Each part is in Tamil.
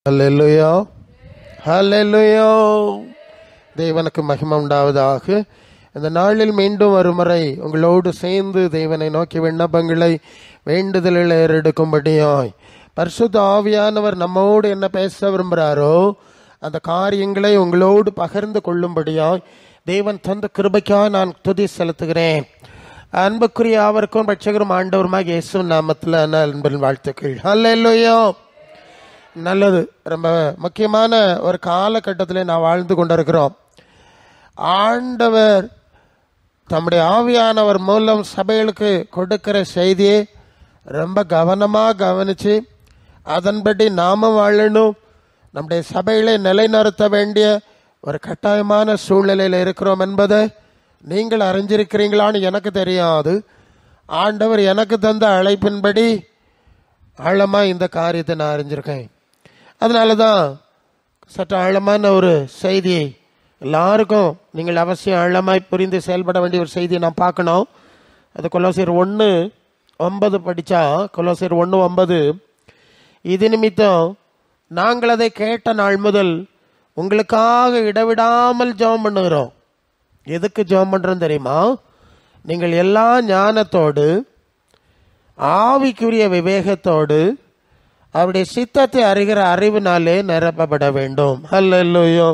ஹல்லேலூயா, ஹல்லேலூயா. தேவனுக்கு மகிமை உண்டாவதாக. இந்த நாளில் மீண்டும் ஒருமுறை உங்களோடு சேர்ந்து தேவனை நோக்கி விண்ணப்பங்களை வேண்டுதலில் ஏறெடுக்கும்படியாய் பரிசுத்த ஆவியானவர் நம்மோடு என்ன பேச விரும்புகிறாரோ அந்த காரியங்களை உங்களோடு பகிர்ந்து கொள்ளும்படியாய் தேவன் தந்த கிருபைக்காக நான் துதி செலுத்துகிறேன். அன்புக்குரிய அவருக்கும் ரட்சகரும் ஆண்டவருமாக இயேசு நாமத்தில் அன்பின் வாழ்த்துக்கள். ஹல்லேலூயா. நல்லது. ரொம்ப முக்கியமான ஒரு காலகட்டத்தில் நான் வாழ்ந்து கொண்டிருக்கிறோம். ஆண்டவர் தம்முடைய ஆவியானவர் மூலம் சபைகளுக்கு கொடுக்கிற செய்தியை ரொம்ப கவனமாக கவனித்து அதன்படி நாம வாழணும், நம்முடைய சபைகளை நிலைநிறுத்த வேண்டிய ஒரு கட்டாயமான சூழ்நிலையில் இருக்கிறோம் என்பதை நீங்கள் அறிஞ்சிருக்கிறீங்களான்னு எனக்கு தெரியாது. ஆண்டவர் எனக்கு தந்த அழைப்பின்படி ஆழமாக இந்த காரியத்தை நான் அறிஞ்சிருக்கேன். அதனால தான் சற்று ஆழமான ஒரு செய்தியை எல்லாருக்கும் நீங்கள் அவசியம் ஆழமாய் புரிந்து செயல்பட வேண்டிய ஒரு செய்தியை நான் பார்க்கணும். அது கொலோசியர் 1:9 படித்தா, கொலோசியர் 1:9, இது நிமித்தம் நாங்கள் அதை கேட்ட நாள் முதல் உங்களுக்காக இடைவிடாமல் ஜெபம் பண்ணுகிறோம். எதுக்கு ஜெபம் பண்ணுறோம் தெரியுமா? நீங்கள் எல்லா ஞானத்தோடு ஆவிக்குரிய விவேகத்தோடு அவருடைய சித்தத்தை அறிகிற அறிவினாலே நிரப்பப்பட வேண்டும். ஹல்லேலூயா.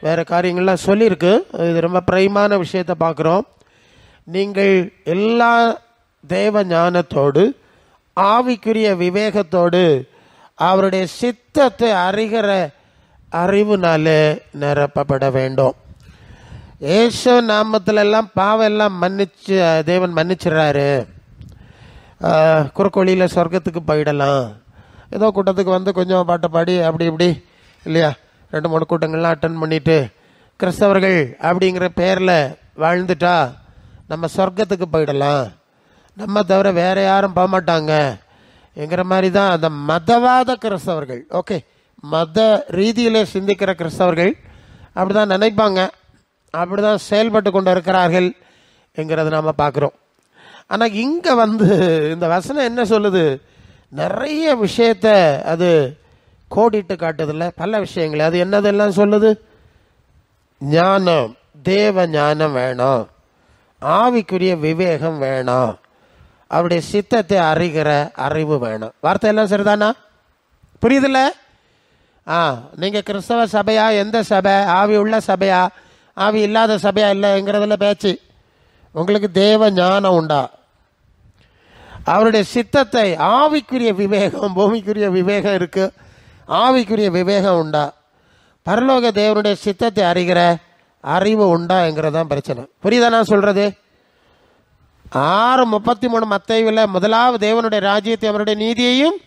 வேறு காரியங்கள்லாம் சொல்லியிருக்கு. இது ரொம்ப பிரைமான விஷயத்தை பார்க்குறோம். நீங்கள் எல்லா தேவ ஞானத்தோடு ஆவிக்குரிய விவேகத்தோடு அவருடைய சித்தத்தை அறிகிற அறிவுனாலே நிரப்பப்பட வேண்டும். ஏசு நாமத்துல எல்லாம் பாவம் எல்லாம் மன்னிச்சு தேவன் மன்னிச்சிடறாரு. குறுக்கொழியில் சொர்க்கத்துக்கு போயிடலாம். ஏதோ கூட்டத்துக்கு வந்து கொஞ்சம் பாட்டை பாடி அப்படி இப்படி இல்லையா 2-3 கூட்டங்கள்லாம் அட்டன் பண்ணிட்டு கிறிஸ்தவர்கள் அப்படிங்கிற பேரில் வாழ்ந்துட்டா நம்ம சொர்க்கத்துக்கு போயிடலாம், நம்ம தவிர வேற யாரும் போக மாட்டாங்க என்கிற மாதிரி தான் அந்த மதவாத கிறிஸ்தவர்கள், ஓகே, மத ரீதியில் சிந்திக்கிற கிறிஸ்தவர்கள் அப்படி தான் நினைப்பாங்க, அப்படி தான் செயல்பட்டு கொண்டு இருக்கிறார்கள் என்கிறத நாம் பார்க்குறோம். ஆனால் இங்கே வந்து இந்த வசனம் என்ன சொல்லுது? நிறைய விஷயத்த அது கோடிட்டு காட்டுதில்ல, பல விஷயங்கள். அது என்னதெல்லாம் சொல்லுது? ஞானம், தேவ ஞானம் வேணும், ஆவிக்குரிய விவேகம் வேணும், அவருடைய சித்தத்தை அறிகிற அறிவு வேணும். வார்த்தை எல்லாம் சரிதானா? புரியுதில்ல? நீங்கள் கிறிஸ்தவ சபையா, எந்த சபை, ஆவி உள்ள சபையா, ஆவி இல்லாத சபையா இல்லைங்கிறதுல பேச்சு. உங்களுக்கு தேவ ஞானம் உண்டா? அவருடைய சித்தத்தை, ஆவிக்குரிய விவேகம், பூமிக்குரிய விவேகம் இருக்கு, ஆவிக்குரிய விவேகம் உண்டா? பரலோக தேவனுடைய சித்தத்தை அறிகிற அறிவு உண்டாங்கிறதான் பிரச்சனை. புரியுதா நான் சொல்றது? 6:33 மத்தேயுவில் முதலாவது தேவனுடைய ராஜ்யத்தை அவருடைய நீதியையும்.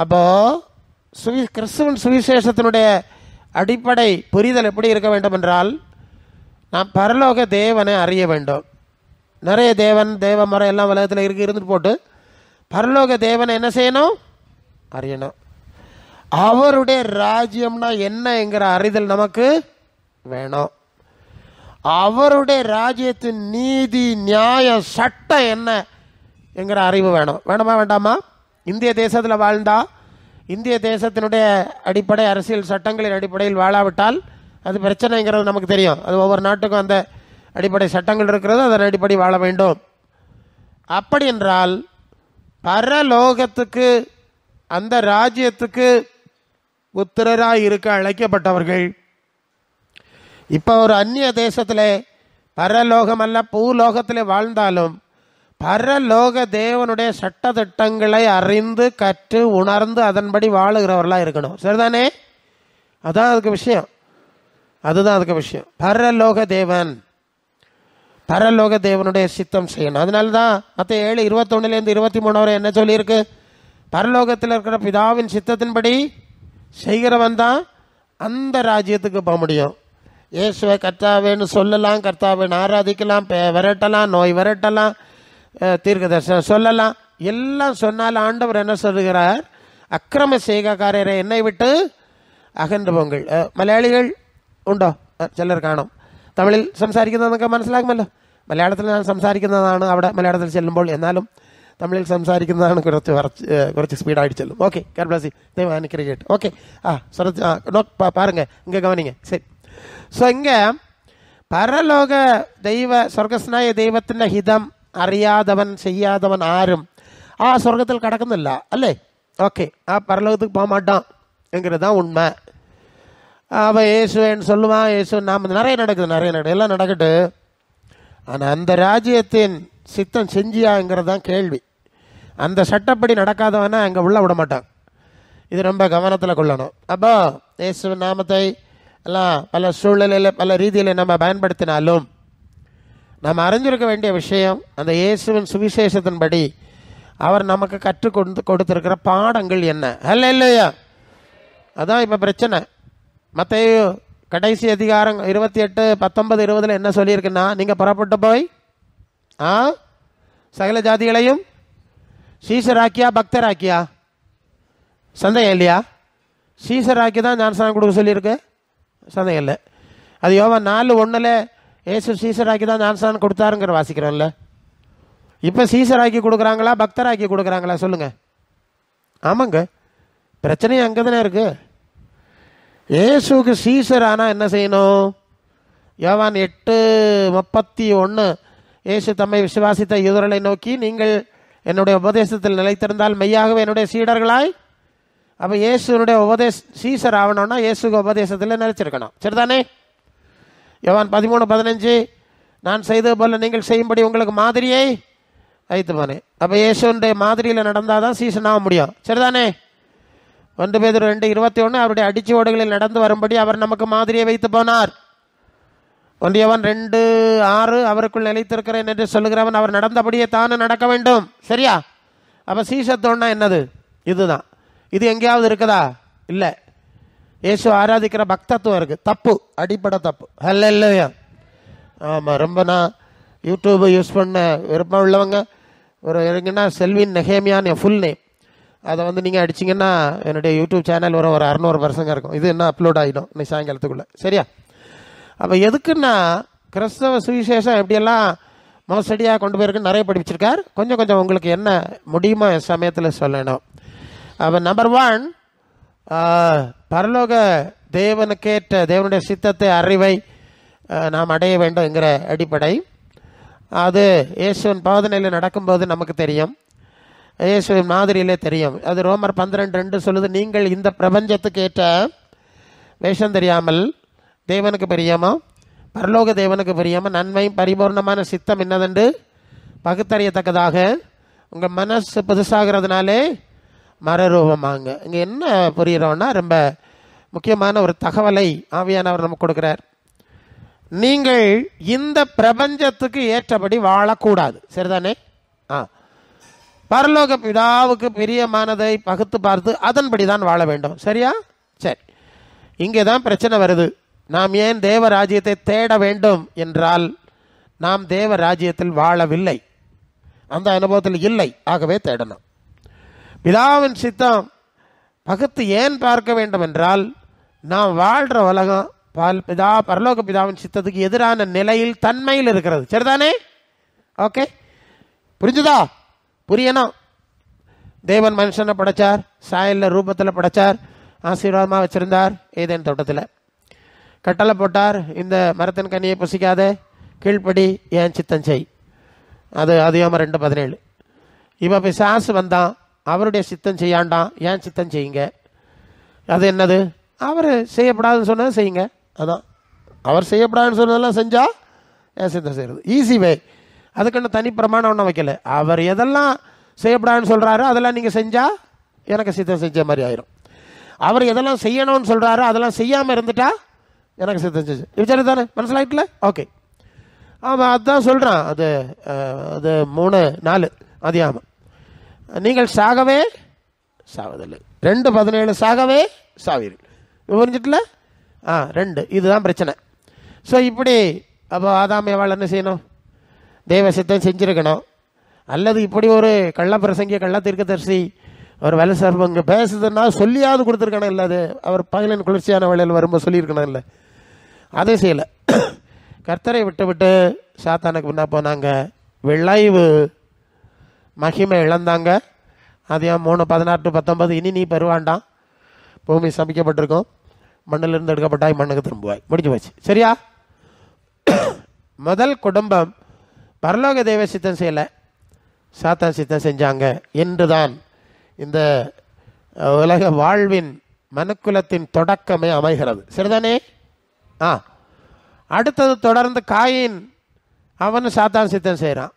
அப்போ கிறிஸ்துவின் சுவிசேஷத்தினுடைய அடிப்படை புரிதல் எப்படி இருக்க வேண்டும் என்றால், நாம் பரலோக தேவனை அறிய வேண்டும். நிறைய தேவன் தேவ மரம் எல்லாம் உலகத்தில் இருந்துட்டு போட்டு பரலோக தேவனை என்ன செய்யணும்? அறியணும். அவருடைய ராஜ்யம்னா என்னங்கிற அறிதல் நமக்கு வேணும். அவருடைய ராஜ்யத்தின் நீதி, நியாயம், சட்டம் என்ன என்கிற அறிவு வேணும். வேணுமா வேண்டாமா? இந்திய தேசத்தில் வாழ்ந்தா, இந்திய தேசத்தினுடைய அடிப்படை அரசியல் சட்டங்களின் அடிப்படையில் வாழாவிட்டால் அது பிரச்சனைங்கிறது நமக்கு தெரியும். அது ஒவ்வொரு நாட்டுக்கும் அந்த அடிப்படை சட்டங்கள் இருக்கிறது, அதன் அடிப்படை வாழ வேண்டும். அப்படி என்றால் பரலோகத்துக்கு, அந்த ராஜ்யத்துக்கு புத்திரராய் இருக்க அழைக்கப்பட்டவர்கள் இப்போ ஒரு அந்நிய தேசத்தில், பரலோகம் அல்ல பூலோகத்தில் வாழ்ந்தாலும் பரலோக தேவனுடைய சட்ட திட்டங்களை அறிந்து கற்று உணர்ந்து அதன்படி வாழுகிறவர்களாக இருக்கணும். சரிதானே? அதான் அதுக்கு விஷயம். அதுதான் அதுக்கு விஷயம். பரலோக தேவன், பரலோக தேவனுடைய சித்தம் செய்யணும். அதனால தான் மத்தேயு 7:21 23 வரை என்ன சொல்லியிருக்கு? பரலோகத்தில் இருக்கிற பிதாவின் சித்தத்தின்படி செய்கிறவன் தான் அந்த ராஜ்யத்துக்கு போக முடியும். இயேசுவை கர்த்தாவேன்னு சொல்லலாம், கர்த்தாவேன்னு ஆராதிக்கலாம், விரட்டலாம், நோய் விரட்டலாம், தீர்க்க தரிசனம் சொல்லலாம், எல்லாம் சொன்னாலும் ஆண்டவர் என்ன சொல்லுகிறார்? அக்கிரம செய்கைக்காரரை என்னை விட்டு அகன்று போங்கள். മലയാളികൾ ഉണ്ടോ? ചിലർ കാണും. തമിഴിൽ സംസാരിക്കുന്നതൊക്കെ മനസ്സിലാകുമല്ലോ. മലയാളത്തിൽ ഞാൻ സംസാരിക്കുന്നതാണ് അവിടെ മലയാളത്തിൽ ചെല്ലുമ്പോൾ. എന്നാലും തമിഴിൽ സംസാരിക്കുന്നതാണ് കുറച്ച് സ്പീഡായിട്ട് ചെല്ലും. ഓക്കെ, കേരളാസി ദൈവം അനുഗ്രഹിക്കട്ടെ. ஓகே, பாருங்க இங்கே கவனிங்க. சரி, ஸோ இங்கே പരലോക സ്വർഗസ്നായ ദൈവത്തിൻ്റെ ഹിതം അറിയാതവൻ ചെയ്യാതവൻ ആരും ആ സ്വർഗത്തിൽ കടക്കുന്നില്ല അല്ലേ? ஓகே, பரலோகத்துக்கு போக மாட்டான் என்கிறது தான் உண்மை. அவன் இயேசுன்னு சொல்லுவான், இயேசு நாம் நிறைய நடக்குது எல்லாம் நடக்கட்டு. ஆனால் அந்த ராஜ்யத்தின் சித்தம் செஞ்சியாங்கிறது தான் கேள்வி. அந்த சட்டப்படி நடக்காதவனா அங்கே உள்ள விட மாட்டான். இது ரொம்ப கவனத்தில் கொள்ளணும். அப்போ இயேசுவின் நாமத்தை எல்லாம் பல சூழ்நிலையில் பல ரீதியில் நம்ம பயன்படுத்தினாலும் நம்ம அறிஞ்சிருக்க வேண்டிய விஷயம், அந்த இயேசுவின் சுவிசேஷத்தின்படி அவர் நமக்கு கற்றுக் கொடுத்திருக்கிற பாடங்கள் என்ன. அல்ல இல்லையா? அதான் இப்போ பிரச்சனை. மத்தேயு கடைசி அதிகாரம் 28:19-20 என்ன சொல்லியிருக்குன்னா, நீங்கள் புறப்பட்டு போய் சகல ஜாதிகளையும் சீசராக்கியா பக்தராக்கியா? சந்தேகம் இல்லையா? சீசராக்கி தான் ஞானஸ்நானம் கொடுக்க சொல்லியிருக்கு, சந்தேகம் இல்லை. அது யோவான் 4:1 ஏசு சீசராக்கி தான் ஞானஸ்நானம் கொடுத்தாருங்கிற வாசிக்கிறோம்ல. இப்போ சீசராக்கி கொடுக்குறாங்களா பக்தராக்கி கொடுக்குறாங்களா சொல்லுங்கள்? ஆமாங்க, பிரச்சனையும் அங்கே தானே இருக்குது. ஏசுக்கு சீசர் ஆனால் என்ன செய்யணும்? யோவான் 8:31 ஏசு தம்மை விசுவாசித்த யூதர்களை நோக்கி, நீங்கள் என்னுடைய உபதேசத்தில் நிலைத்திருந்தால் மெய்யாகவே என்னுடைய சீடர்களாய். அப்போ இயேசுனுடைய சீசர் ஆகணும்னா இயேசுக்கு உபதேசத்தில் நிலைச்சிருக்கணும். சரிதானே? யோவான் 13:15 நான் செய்தது போல நீங்கள் செய்யும்படி உங்களுக்கு மாதிரியை வைத்து போனேன். அப்போ இயேசுடைய மாதிரியில் நடந்தால் தான் சீசன் ஆக முடியும். சரிதானே? 1 பேதுரு 2:21 அவருடைய அடிச்சுவடுகளில் நடந்து வரும்படி அவர் நமக்கு மாதிரியை வைத்து போனார். 1 யோவான் 2:6 அவருக்குள் நிலைத்திருக்கிறேன் என்று சொல்லுகிறவன் அவர் நடந்தபடியே தானும் நடக்க வேண்டும். சரியா? அப்போ சீசத்தோன்னா என்னது? இதுதான். இது எங்கேயாவது இருக்குதா? இல்லை. இயேசு ஆராதிக்கிற பக்தத்துவம் இருக்குது. தப்பு, அடிப்படை தப்பு. அல்லையா? ஆமாம், ரொம்ப நான் யூடியூப் யூஸ் பண்ண விருப்பம் உள்ளவங்க ஒரு எங்கன்னா செல்வின் நெஹேமியான்னு என் ஃபுல் நேம், அதை வந்து நீங்கள் அடிச்சிங்கன்னா என்னுடைய யூடியூப் சேனல் ஒரு 600 வருஷங்க இருக்கும். இது என்ன அப்லோட் ஆகிடும் இன்னைக்கு சாயங்காலத்துக்குள்ளே. சரியா? அப்போ எதுக்குன்னா கிறிஸ்தவ சுவிசேஷம் எப்படியெல்லாம் மோசடியாக கொண்டு போயிருக்குன்னு நிறைய படிச்சிருக்கார். கொஞ்சம் உங்களுக்கு என்ன முடியுமோ என் சமயத்தில் சொல்லணும். அப்போ நம்பர் 1, பரலோக தேவனுக்கேற்ற தேவனுடைய சித்தத்தை அறிவை நாம் அடைய வேண்டும் என்கிற அடிப்படை. அது இயேசுவின் போதனையில் நடக்கும்போது நமக்கு தெரியும், இயேசுவின் மாதிரியிலே தெரியும். அது ரோமர் 12:2 சொல்லுது, நீங்கள் இந்த பிரபஞ்சத்துக்கு ஏற்ற வேஷம் தெரியாமல் தேவனுக்கு பிரியமோ பரலோக தேவனுக்கு பிரியமோ நன்மையும் பரிபூர்ணமான சித்தம் என்னதென்று பகுத்தறியத்தக்கதாக உங்கள் மனசு புதுசாகிறதுனாலே மறுரூபமாங்க. இங்கே என்ன புரிகிறோன்னா ரொம்ப முக்கியமான ஒரு தகவலை ஆவியானவர் நமக்கு கொடுக்குறார். நீங்கள் இந்த பிரபஞ்சத்துக்கு ஏற்றபடி வாழக்கூடாது. சரிதானே? பரலோக பிதாவுக்கு பிரியமானதை பகுத்து பார்த்து அதன்படி தான் வாழ வேண்டும். சரியா? சரி, இங்கே தான் பிரச்சனை வருது. நாம் ஏன் தேவ ராஜ்யத்தை தேட வேண்டும் என்றால் நாம் தேவ ராஜ்யத்தில் வாழவில்லை, அந்த அனுபவத்தில் இல்லை. ஆகவே தேடணும். பிதாவின் சித்தம் பகுத்து ஏன் பார்க்க வேண்டும் என்றால் நாம் வாழ்கிற உலகம் பரலோக பிதாவின் சித்தத்துக்கு எதிரான நிலையில் தன்மையில் இருக்கிறது. சரிதானே? ஓகே, புரிஞ்சுதா? புரியணும். தேவன் மனுஷனை படைச்சார், சாயலில் ரூபத்தில் படைச்சார், ஆசீர்வாதமாக வச்சுருந்தார். ஏதேன் தோட்டத்தில் கட்டளை போட்டார், இந்த மரத்தின் கனியை புசிக்காத, கீழ்ப்படி, ஏன் சித்தம் செய். அது அதிகமாக 2:17. இப்போ பிசாசு வந்தான், அவருடைய சித்தம் செய்யாண்டான், ஏன் சித்தம் செய்யுங்க. அது என்னது? அவர் செய்யப்படாதுன்னு சொன்னது செய்யுங்க. அதான் அவர் செய்யப்படாதுன்னு சொன்னதெல்லாம் செஞ்சால் ஏன் சித்தம் செய்கிறது. Easy way. அதுக்குன்னு தனி பிரமாணம் ஒன்றும் வைக்கல. அவர் எதெல்லாம் செய்யப்படாதுன்னு சொல்கிறாரோ அதெல்லாம் நீங்கள் செஞ்சால் எனக்கு சித்தம் செஞ்ச மாதிரி ஆயிரும். அவர் எதெல்லாம் செய்யணும்னு சொல்கிறாரோ அதெல்லாம் செய்யாமல் இருந்துட்டா எனக்கு சித்தம் செஞ்சு. இது தானே? மனசிலாயிட்டல? ஓகே. ஆமாம், அதுதான் சொல்கிறான். அது 3:4 அதிகாரம். நீங்கள் சாகவே சாவதில்லை. 2:17 சாகவே சாவீர்கள். புரிஞ்சிட்டல? 2. இதுதான் பிரச்சனை. ஸோ இப்படி அப்போ ஆதாம் ஏவாள் என்ன செய்யணும்? தேவ சித்தம் செஞ்சுருக்கணும். அல்லது இப்படி ஒரு கள்ளப்பிரசங்கிய கள்ளத்தீர்க்கதரிசி ஒரு வேலை சர்வங்க பேசுதுன்னா சொல்லியாவது கொடுத்துருக்கணும். இல்லை, அது அவர் பகலின் குளிர்ச்சியான வேலையில் வரும்போது சொல்லியிருக்கணும். இல்லை, அதே செய்யலை. கர்த்தரை விட்டு விட்டு சாத்தானுக்கு முன்னா போனாங்க. விளைவு மகிமை இழந்தாங்க. அதையும் 3:16-19, இனி நீ பெறுவாண்டாம், பூமி சமைக்கப்பட்டிருக்கும், மண்ணிலிருந்து எடுக்கப்பட்டாய், மண்ணுக்கு திரும்புவாய், முடிஞ்சு போச்சு. சரியா? முதல் குடும்பம் பரலோக தேவ சித்தம் செய்யலை, சாத்தான் சித்தம் செஞ்சாங்க என்றுதான் இந்த உலக வாழ்வின் மனுக்குலத்தின் தொடக்கமே அமைகிறது. சரிதானே? அடுத்தது தொடர்ந்து காயின், அவனு சாத்தான் சித்தம் செய்கிறான்,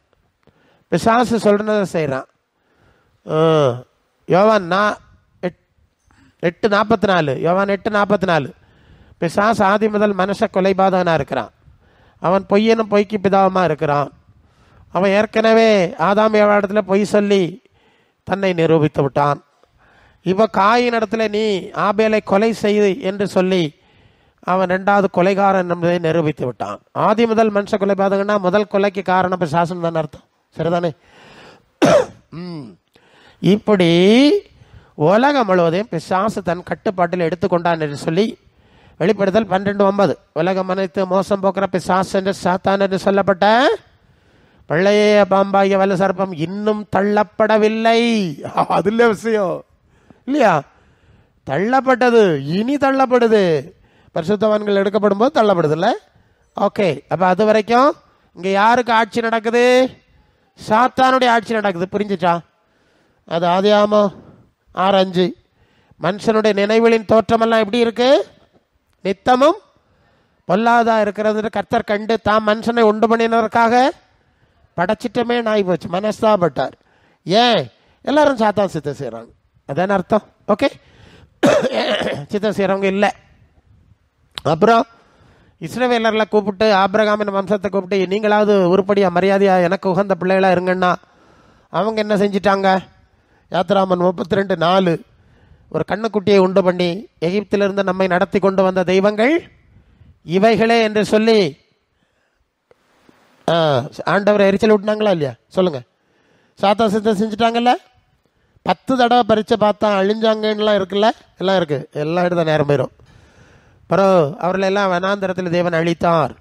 பிசாசு சொல்றதை செய்கிறான். யோவான் 8:44, யோவான் 8:44, பிசாசு ஆதி முதல் மனுஷ கொலைபாதகனாக இருக்கிறான், அவன் பொய்யனும் பொய்க்கு பிதாவுமா இருக்கிறான். அவன் ஏற்கனவே ஆதாம் ஏவாளத்தில் பொய் சொல்லி தன்னை நிரூபித்து விட்டான். இப்போ காயின் இடத்துல நீ ஆபேலை கொலை செய்து என்று சொல்லி அவன் 2வது கொலைகாரன் என்பதை நிரூபித்து விட்டான். ஆதி முதல் மனுஷ கொலைபாதகன்னா முதல் கொலைக்கு காரணம் பிசாசுன்னு தானே அர்த்தம். சரிதானே? இப்படி உலகம் முழுவதையும் பிசாசு தன் கட்டுப்பாட்டில் எடுத்துக்கொண்டான் என்று சொல்லி வெளிப்படுத்தல் 12:9, உலகம் அனைத்து மோசம் போக்குற பிசாசு என்று சாத்தான் என்று சொல்லப்பட்ட பழைய பாம்பாகிய வல்ல சர்ப்பம் இன்னும் தள்ளப்படவில்லை. அதுல விஷயம் இல்லையா? தள்ளப்பட்டது, இனி தள்ளப்படுது. பரிசுத்தவான்கள் எடுக்கப்படும் போது தள்ளப்படுது இல்லை? ஓகே. அப்ப அது வரைக்கும் இங்க யாருக்கு ஆட்சி நடக்குது? சாத்தானுடைய ஆட்சி நடக்குது. புரிஞ்சுச்சா? அது ஆதியாகமம் 6:5, மனுஷனுடைய நினைவுகளின் தோற்றமெல்லாம் எப்படி இருக்கு? நித்தமும் பொல்லாதா இருக்கிறது கர்த்தர் கண்டு தாம் மனுஷனை உண்டு பண்ணினதற்காக படைச்சிட்டமே நாய் போச்சு, மனஸ்தாபட்டார். ஏன்? எல்லாரும் சாத்தான் சித்தம் செய்யறாங்க, அதான அர்த்தம். ஓகே, சித்தம் செய்யறவங்க இல்லை. அப்புறம் இஸ்ரவேலர்களை கூப்பிட்டு, ஆபிரகாமின் வம்சத்தை கூப்பிட்டு, நீங்களாவது உருப்படியா மரியாதையா எனக்கு உகந்த பிள்ளைகளா இருங்கன்னா, அவங்க என்ன செஞ்சிட்டாங்க? யாத்திராமன் 32:4, ஒரு கண்ணுக்குட்டியை உண்டு பண்ணி எகிப்திலிருந்து நம்மை நடத்தி கொண்டு வந்த தெய்வங்கள் இவைகளே என்று சொல்லி ஆண்டவரை எரிச்சல் விட்டுனாங்களா இல்லையா? சொல்லுங்க. சாத்தா சித்தம் செஞ்சுட்டாங்கல்ல. 10 தடவை பறிச்ச பார்த்தா அழிஞ்சாங்கலாம் இருக்குல்ல, எல்லாம் இருக்கு, எல்லாம் எடுத்த நேரம் போயிடும். அப்புறம் அவர்களை எல்லாம் வனாந்தரத்தில் தேவன் அழித்தார்,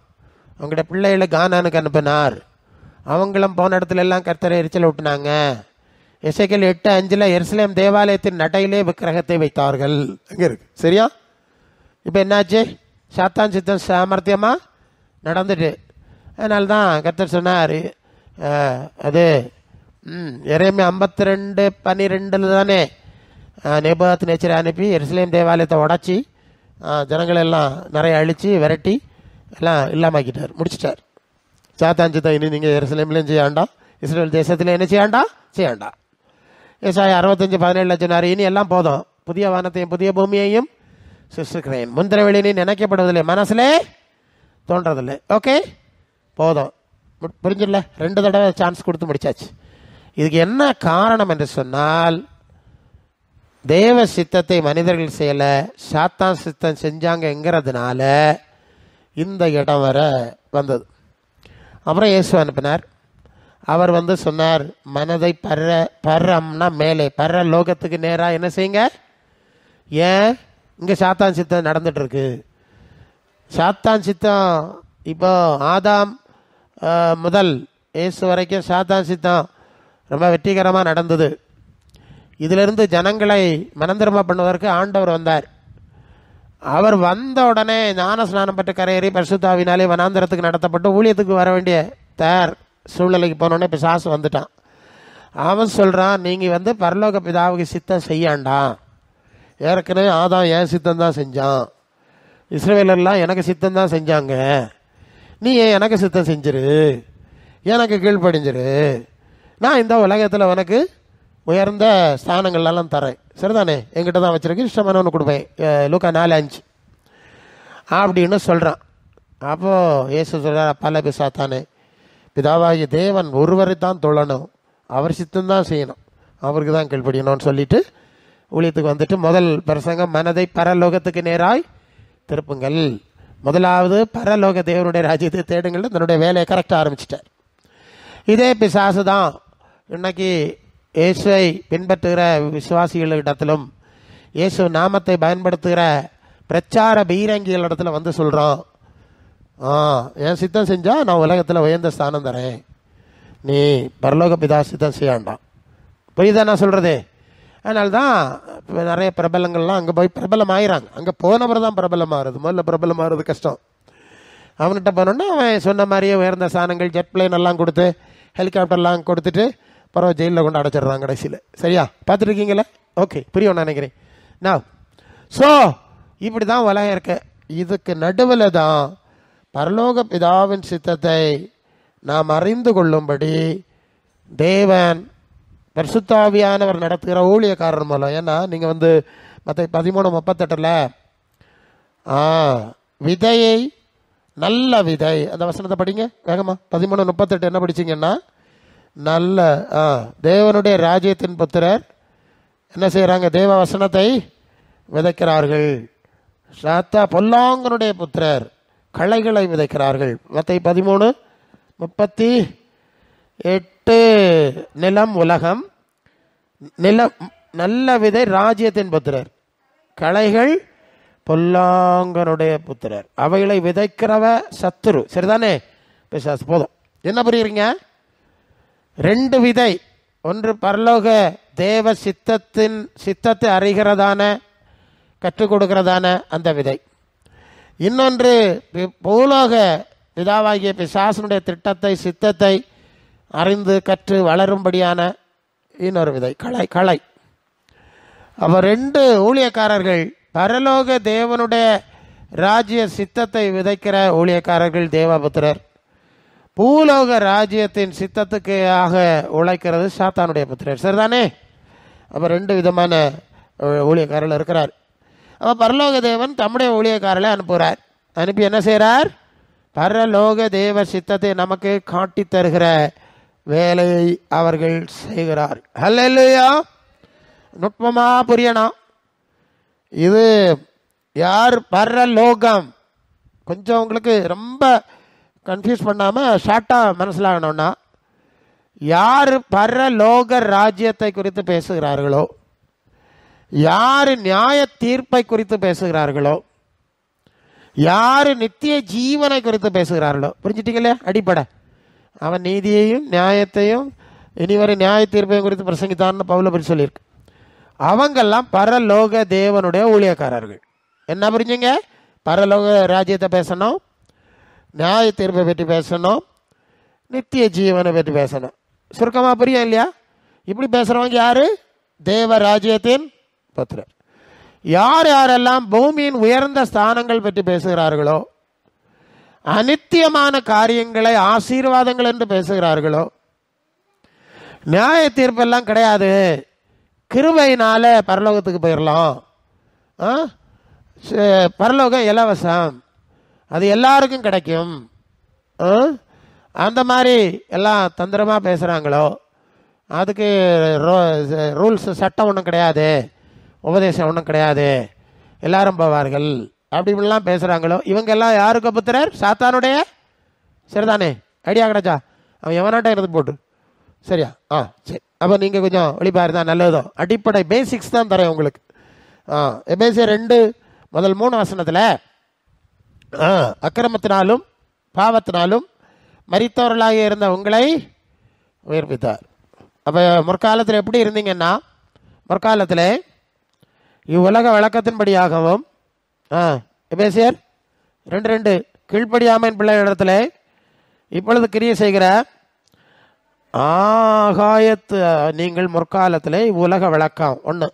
அவங்களுடைய பிள்ளைகளை கானானுக்கு அனுப்பினார், அவங்களும் போன இடத்துல எல்லாம் கர்த்தரை எரிச்சல் விட்டுனாங்க. எசேக்கியேல் 8:5 எருசலேம் தேவாலயத்தின் நடையிலே விக்கிரகத்தை வைத்தார்கள், அங்கே இருக்கு. சரியா? இப்போ என்னாச்சு? சாத்தான் சித்தம் சாமர்த்தியமா நடந்துட்டு. அதனால தான் கர்த்தர் சொன்னார், அது எரேமியா 52:12 தானே, நேபுகாத் நேச்சரை அனுப்பி எருசலேம் தேவாலயத்தை உடச்சி ஜனங்களெல்லாம் நிறைய அழித்து விரட்டி எல்லாம் இல்லாமாக்கிட்டார், முடிச்சிட்டார். சாத்தான் சித்தம் இனி நீங்கள் எருசலேம்லையும் செய்யாண்டா, இஸ்ரேல் தேசத்தில் என்ன செய்யாண்டா. ஏசாயா 65:17 சொன்னார், இனி எல்லாம் போதும், புதிய வானத்தையும் புதிய பூமியையும் சிருஷ்டிக்கிறேன், முந்திர வெளியே நினைக்கப்படுவதில்லை, மனசுலே தோன்றதில்லை. ஓகே, போதும், புரிஞ்சிடல. 2 தடவை சான்ஸ் கொடுத்து முடிச்சாச்சு. இதுக்கு என்ன காரணம் என்று சொன்னால், தேவ சித்தத்தை மனிதர்கள் செய்யலை, சாத்தான் சித்தம் செஞ்சாங்கங்கிறதுனால இந்த இடம் வர வந்தது. அப்புறம் இயேசு அனுப்பினார். அவர் சொன்னார், மனதை பர்றம்னா மேலே, பர்ற லோகத்துக்கு நேராக என்ன செய்யுங்க. ஏன்? இங்கே சாத்தான் சித்தம் நடந்துட்டு இருக்கு. சாத்தான் சித்தம் இப்போ ஆதாம் முதல் இயேசு வரைக்கும் சாத்தான் சித்தம் ரொம்ப வெற்றிகரமாக நடந்தது. இதிலிருந்து ஜனங்களை மனந்திரும்ப பண்ணுவதற்கு ஆண்டவர் வந்தார். அவர் வந்த உடனே ஞான ஸ்நானம் பெற்று கரையேறி பரிசுத்தாவினாலே வனாந்தரத்துக்கு நடத்தப்பட்டு ஊழியத்துக்கு வர வேண்டிய தயார் சூழ்நிலைக்கு போனோடனே பிசாசு வந்துட்டான். அவன் சொல்கிறான், நீங்கள் பரலோக பிதாவுக்கு சித்தம் செய்யாண்டா, ஏற்கனவே ஆதாம் என் சித்தம் தான் செஞ்சான், இஸ்ரவேலர்லாம் எனக்கு சித்தம் தான் செஞ்சாங்க, நீ ஏன் எனக்கு சித்தம் செஞ்சிரு, எனக்கு கீழ்ப்படிஞ்சிரு, நான் இந்த உலகத்தில் உனக்கு உயர்ந்த ஸ்தானங்கள்லாம் தரேன், சரிதானே, என்கிட்ட தான் வச்சிருக்கு, இஷ்டமானவனு கொடுப்பேன், லூக்கா 4:5 அப்படின்னு சொல்கிறான். அப்போது இயேசு சொல்கிறார், பல பிசாத்தானே, பிதாவாகிய தேவன் ஒருவரை தான் தொழணும், அவர் சித்தம் தான் செய்யணும், அவருக்கு தான் கீழ்ப்படியணும்னு சொல்லிட்டு ஊழியத்துக்கு வந்துட்டு முதல் பிரசங்கம், மனதை பரலோகத்துக்கு நேராய் திருப்புங்கள், முதலாவது பரலோக தேவனுடைய ராஜ்யத்தை தேடுங்கள், தன்னுடைய வேலையை கரெக்டாக ஆரம்பிச்சிட்டார். இதே பிசாசு தான் இன்னைக்கு இயேசுவை பின்பற்றுகிற விசுவாசிகளிடத்திலும் இயேசு நாமத்தை பயன்படுத்துகிற பிரச்சார பீரங்கிகளிடத்துல சொல்கிறான், என் சித்தம் செஞ்சால் நான் உலகத்தில் உயர்ந்த ஸ்தானம் தரேன், நீ பரலோக பிதா சித்தம் செய்யாண்டாம். புரியுதா நான் சொல்கிறது? அதனால்தான் நிறைய பிரபலங்கள்லாம் அங்கே போய் பிரபலம் ஆயிறாங்க. அங்கே போனவர் தான் பிரபலம் ஆகிறது. முதல்ல பிரபலம் ஆகிறது கஷ்டம். அவன்கிட்ட போனோன்னா அவன் சொன்ன மாதிரியே உயர்ந்த சாணங்கள், ஜெட் பிளேன் எல்லாம் கொடுத்து, ஹெலிகாப்டர்லாம் கொடுத்துட்டு பரவ ஜெயிலில் கொண்டு அடைச்சிடுறாங்க கடைசியில். சரியா? பார்த்துருக்கீங்களே? ஓகே, புரியும் நினைக்கிறேன். நான் இப்படி தான் உலகம் இருக்க. இதுக்கு நடுவில் தான் பரலோக பிதாவின் சித்தத்தை நாம் அறிந்து கொள்ளும்படி தேவன் பரிசுத்தாவியானவர் நடத்துகிற ஊழியக்காரர் மூலம். ஏன்னா நீங்கள் மற்ற 13:38 விதையை, நல்ல விதை, அந்த வசனத்தை படிங்க வேகமா. 13:38 என்ன படிச்சிங்கன்னா, நல்ல தேவனுடைய ராஜ்யத்தின் புத்திரர் என்ன செய்கிறாங்க? தேவ வசனத்தை விதைக்கிறார்கள். சாத்தா பொல்லாங்கனுடைய புத்திரர் களைகளை விதைக்கிறார்கள். மற்ற 13:38 நிலம் உலகம், நிலம் நல்ல விதை ராஜ்யத்தின் புத்திரர், களைகள் பொல்லாங்கனுடைய புத்திரர், அவைகளை விதைக்கிறவ சத்துரு. சரிதானே? பிசாசு. போதும். என்ன புரியுறீங்க? 2 விதை. ஒன்று பரலோக தேவ சித்தத்தை அறிகிறதான, கற்றுக் கொடுக்கிறதான அந்த விதை. இன்னொன்று பூலோக பிதாவாகிய பிசாசனுடைய திட்டத்தை, சித்தத்தை அறிந்து கற்று வளரும்படியான இன்னொரு விதை, களை. அப்போ 2 ஊழியக்காரர்கள். பரலோக தேவனுடைய ராஜ்ய சித்தத்தை விதைக்கிற ஊழியக்காரர்கள் தேவபுத்திரர். பூலோக ராஜ்யத்தின் சித்தத்துக்காக உழைக்கிறது சாத்தானுடைய புத்திரர். சரிதானே? அப்போ 2 விதமான ஊழியக்காரர்கள் இருக்கிறார். அப்போ பரலோக தேவன் தம்முடைய ஊழியக்காரர்களை அனுப்புகிறார். அனுப்பி என்ன செய்கிறார்? பரலோக தேவ சித்தத்தை நமக்கு காட்டி தருகிற வேலையை அவர்கள் செய்கிறார். ஹல்லேலூயா. நுட்பமாக புரியணும். இது யார்? பரலோகம். கொஞ்சம் உங்களுக்கு ரொம்ப கன்ஃபியூஸ் பண்ணாமல் ஷார்ட்டாக மனசிலாகணும்னா, யார் பரலோக ராஜ்யத்தை குறித்து பேசுகிறார்களோ, யார் நியாய தீர்ப்பை குறித்து பேசுகிறார்களோ, யார் நித்திய ஜீவனை குறித்து பேசுகிறார்களோ, புரிஞ்சுட்டீங்களே? அடிப்படை அவன் நீதியையும் நியாயத்தையும் இனிவரை நியாய தீர்ப்பையும் குறித்து பிரசங்கித்தான்னு பவுல பற்றி சொல்லியிருக்கு. அவங்கெல்லாம் பரலோக தேவனுடைய ஊழியக்காரர்கள். என்ன புரிஞ்சுங்க? பரலோக ராஜ்யத்தை பேசணும், நியாய தீர்ப்பை பற்றி பேசணும், நித்திய ஜீவனை பற்றி பேசணும். சுருக்கமாக புரியும் இல்லையா? இப்படி பேசுகிறவங்க யார்? தேவ ராஜ்யத்தின் புத்திரர். யாரெல்லாம் பூமியின் உயர்ந்த ஸ்தானங்கள் பற்றி பேசுகிறார்களோ, அநித்தியமான காரியங்களை ஆசீர்வாதங்கள் என்று பேசுகிறார்களோ, நியாய தீர்ப்பெல்லாம் கிடையாது, கிருபையினால பரலோகத்துக்கு போயிடலாம், பரலோகம் இலவசம், அது எல்லாருக்கும் கிடைக்கும், அந்த மாதிரி எல்லாம் தந்திரமாக பேசுகிறாங்களோ, அதுக்கு ரூல்ஸ் சட்டம் ஒன்றும் கிடையாது, உபதேசம் ஒன்றும் கிடையாது, எல்லாரும் போவார்கள், அப்படி இப்படிலாம் பேசுகிறாங்களோ, இவங்க எல்லாம் யாருக்கு புத்திரர்? சாத்தானுடைய. சரிதானே? ஐடியா கிடைச்சா? அவன் எவனாட்டம் இருந்து போட்டு. சரியா? சரி. அப்போ நீங்கள் கொஞ்சம் வெளிப்பாரு தான் நல்லதோ. அடிப்படை பேசிக்ஸ் தான் தரேன் உங்களுக்கு. எபேசியர் 2:3 வசனத்தில் அக்கிரமத்தினாலும் பாவத்தினாலும் மரித்தவர்களாக இருந்த உங்களை உயிர்ப்பித்தார். அப்போ முற்காலத்தில் எப்படி இருந்தீங்கன்னா, முற்காலத்தில் இவ்வுலக வழக்கத்தின்படியாகவும் எபேசியர் 2:2 கீழ்ப்படியாமையின் பிள்ளைகளிடத்தில் இப்பொழுது கிரியை செய்கிற ஆகாயத்து நீங்கள் முற்காலத்தில் உலக விளக்கம் 1.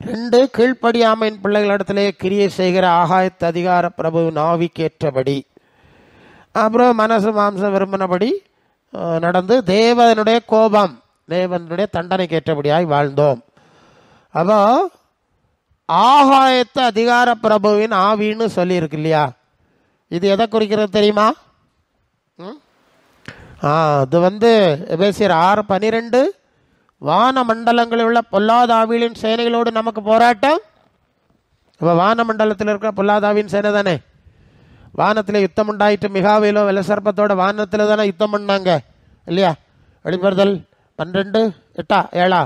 2 கீழ்ப்படியாமையின் பிள்ளைகளிடத்திலே கிரியை செய்கிற ஆகாயத்து அதிகார பிரபுவின் ஆவிக்கேற்றபடி, அப்புறம் மனசு மாம்சம் விரும்பினபடி நடந்து தேவனுடைய கோபம், தேவனுடைய தண்டனைக்கு ஏற்றபடியாய் வாழ்ந்தோம். அப்போ ஆகாயத்து அதிகார பிரபுவின் ஆவின்னு சொல்லியிருக்கு இல்லையா? இது எதை குறிக்கிறது தெரியுமா? அது எபேசியர் 6:12 வான மண்டலங்களில் உள்ள பொல்லாத ஆவிகளின் சேனைகளோடு நமக்கு போராட்டம். இப்போ வான மண்டலத்தில் இருக்கிற பொல்லாதாவின் சேனை தானே. வானத்தில் யுத்தம் உண்டாயிட்டு மிகாவேலோ வெள்ளசர்ப்பத்தோட வானத்தில் தானே யுத்தம் பண்ணாங்க இல்லையா? வெளிப்படுதல் 12:8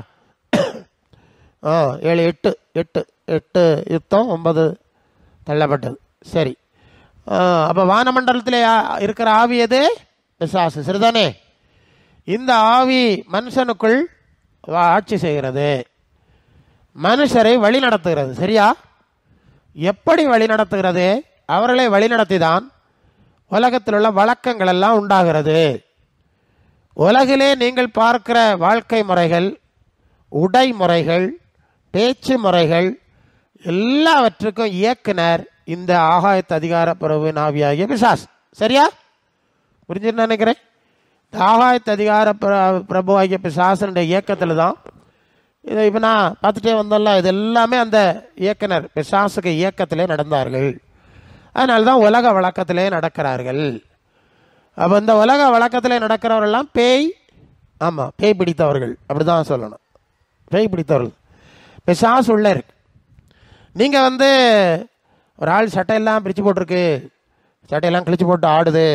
7 8 யுத்தம் 9 தள்ளப்பட்டது. சரி. அப்போ வானமண்டலத்தில் இருக்கிற ஆவி எது? பிசாசு. சரிதானே? இந்த ஆவி மனுஷனுக்குள் ஆட்சி செய்கிறது, மனுஷரை வழி நடத்துகிறது. சரியா? எப்படி வழி நடத்துகிறது? அவர்களை வழிநடத்தி தான் உலகத்தில் உள்ள வழக்கங்கள் எல்லாம் உண்டாகிறது. உலகிலே நீங்கள் பார்க்கிற வாழ்க்கை முறைகள், உடை முறைகள், பேச்சு முறைகள் எல்லாவற்றுக்கும் இயக்குனர் இந்த ஆகாயத்து அதிகார பிரபு ஆவியாகிய பிசாசு. சரியா? புரிஞ்சுன்னு நினைக்கிறேன். ஆகாயத்து அதிகார பிரபு ஆகிய பிசாசனுடைய இயக்கத்தில் தான் இதை இப்போ நான் பார்த்துட்டே வந்தோம்ல, இது எல்லாமே அந்த இயக்குனர் பிசாசுக்கு இயக்கத்திலே நடந்தார்கள். அதனால தான் உலக வழக்கத்திலே நடக்கிறார்கள். அப்போ இந்த உலக வழக்கத்திலே நடக்கிறவரெல்லாம் பேய், ஆமாம் பேய் பிடித்தவர்கள், அப்படி தான் சொல்லணும். பேய் பிடித்தவர்கள், பிசாசு உள்ள இருக்கு. நீங்கள் வந்து ஒரு ஆள் சட்டையெல்லாம் பிரித்து போட்டிருக்கு, சட்டையெல்லாம் கிழிச்சு போட்டு ஆடுது,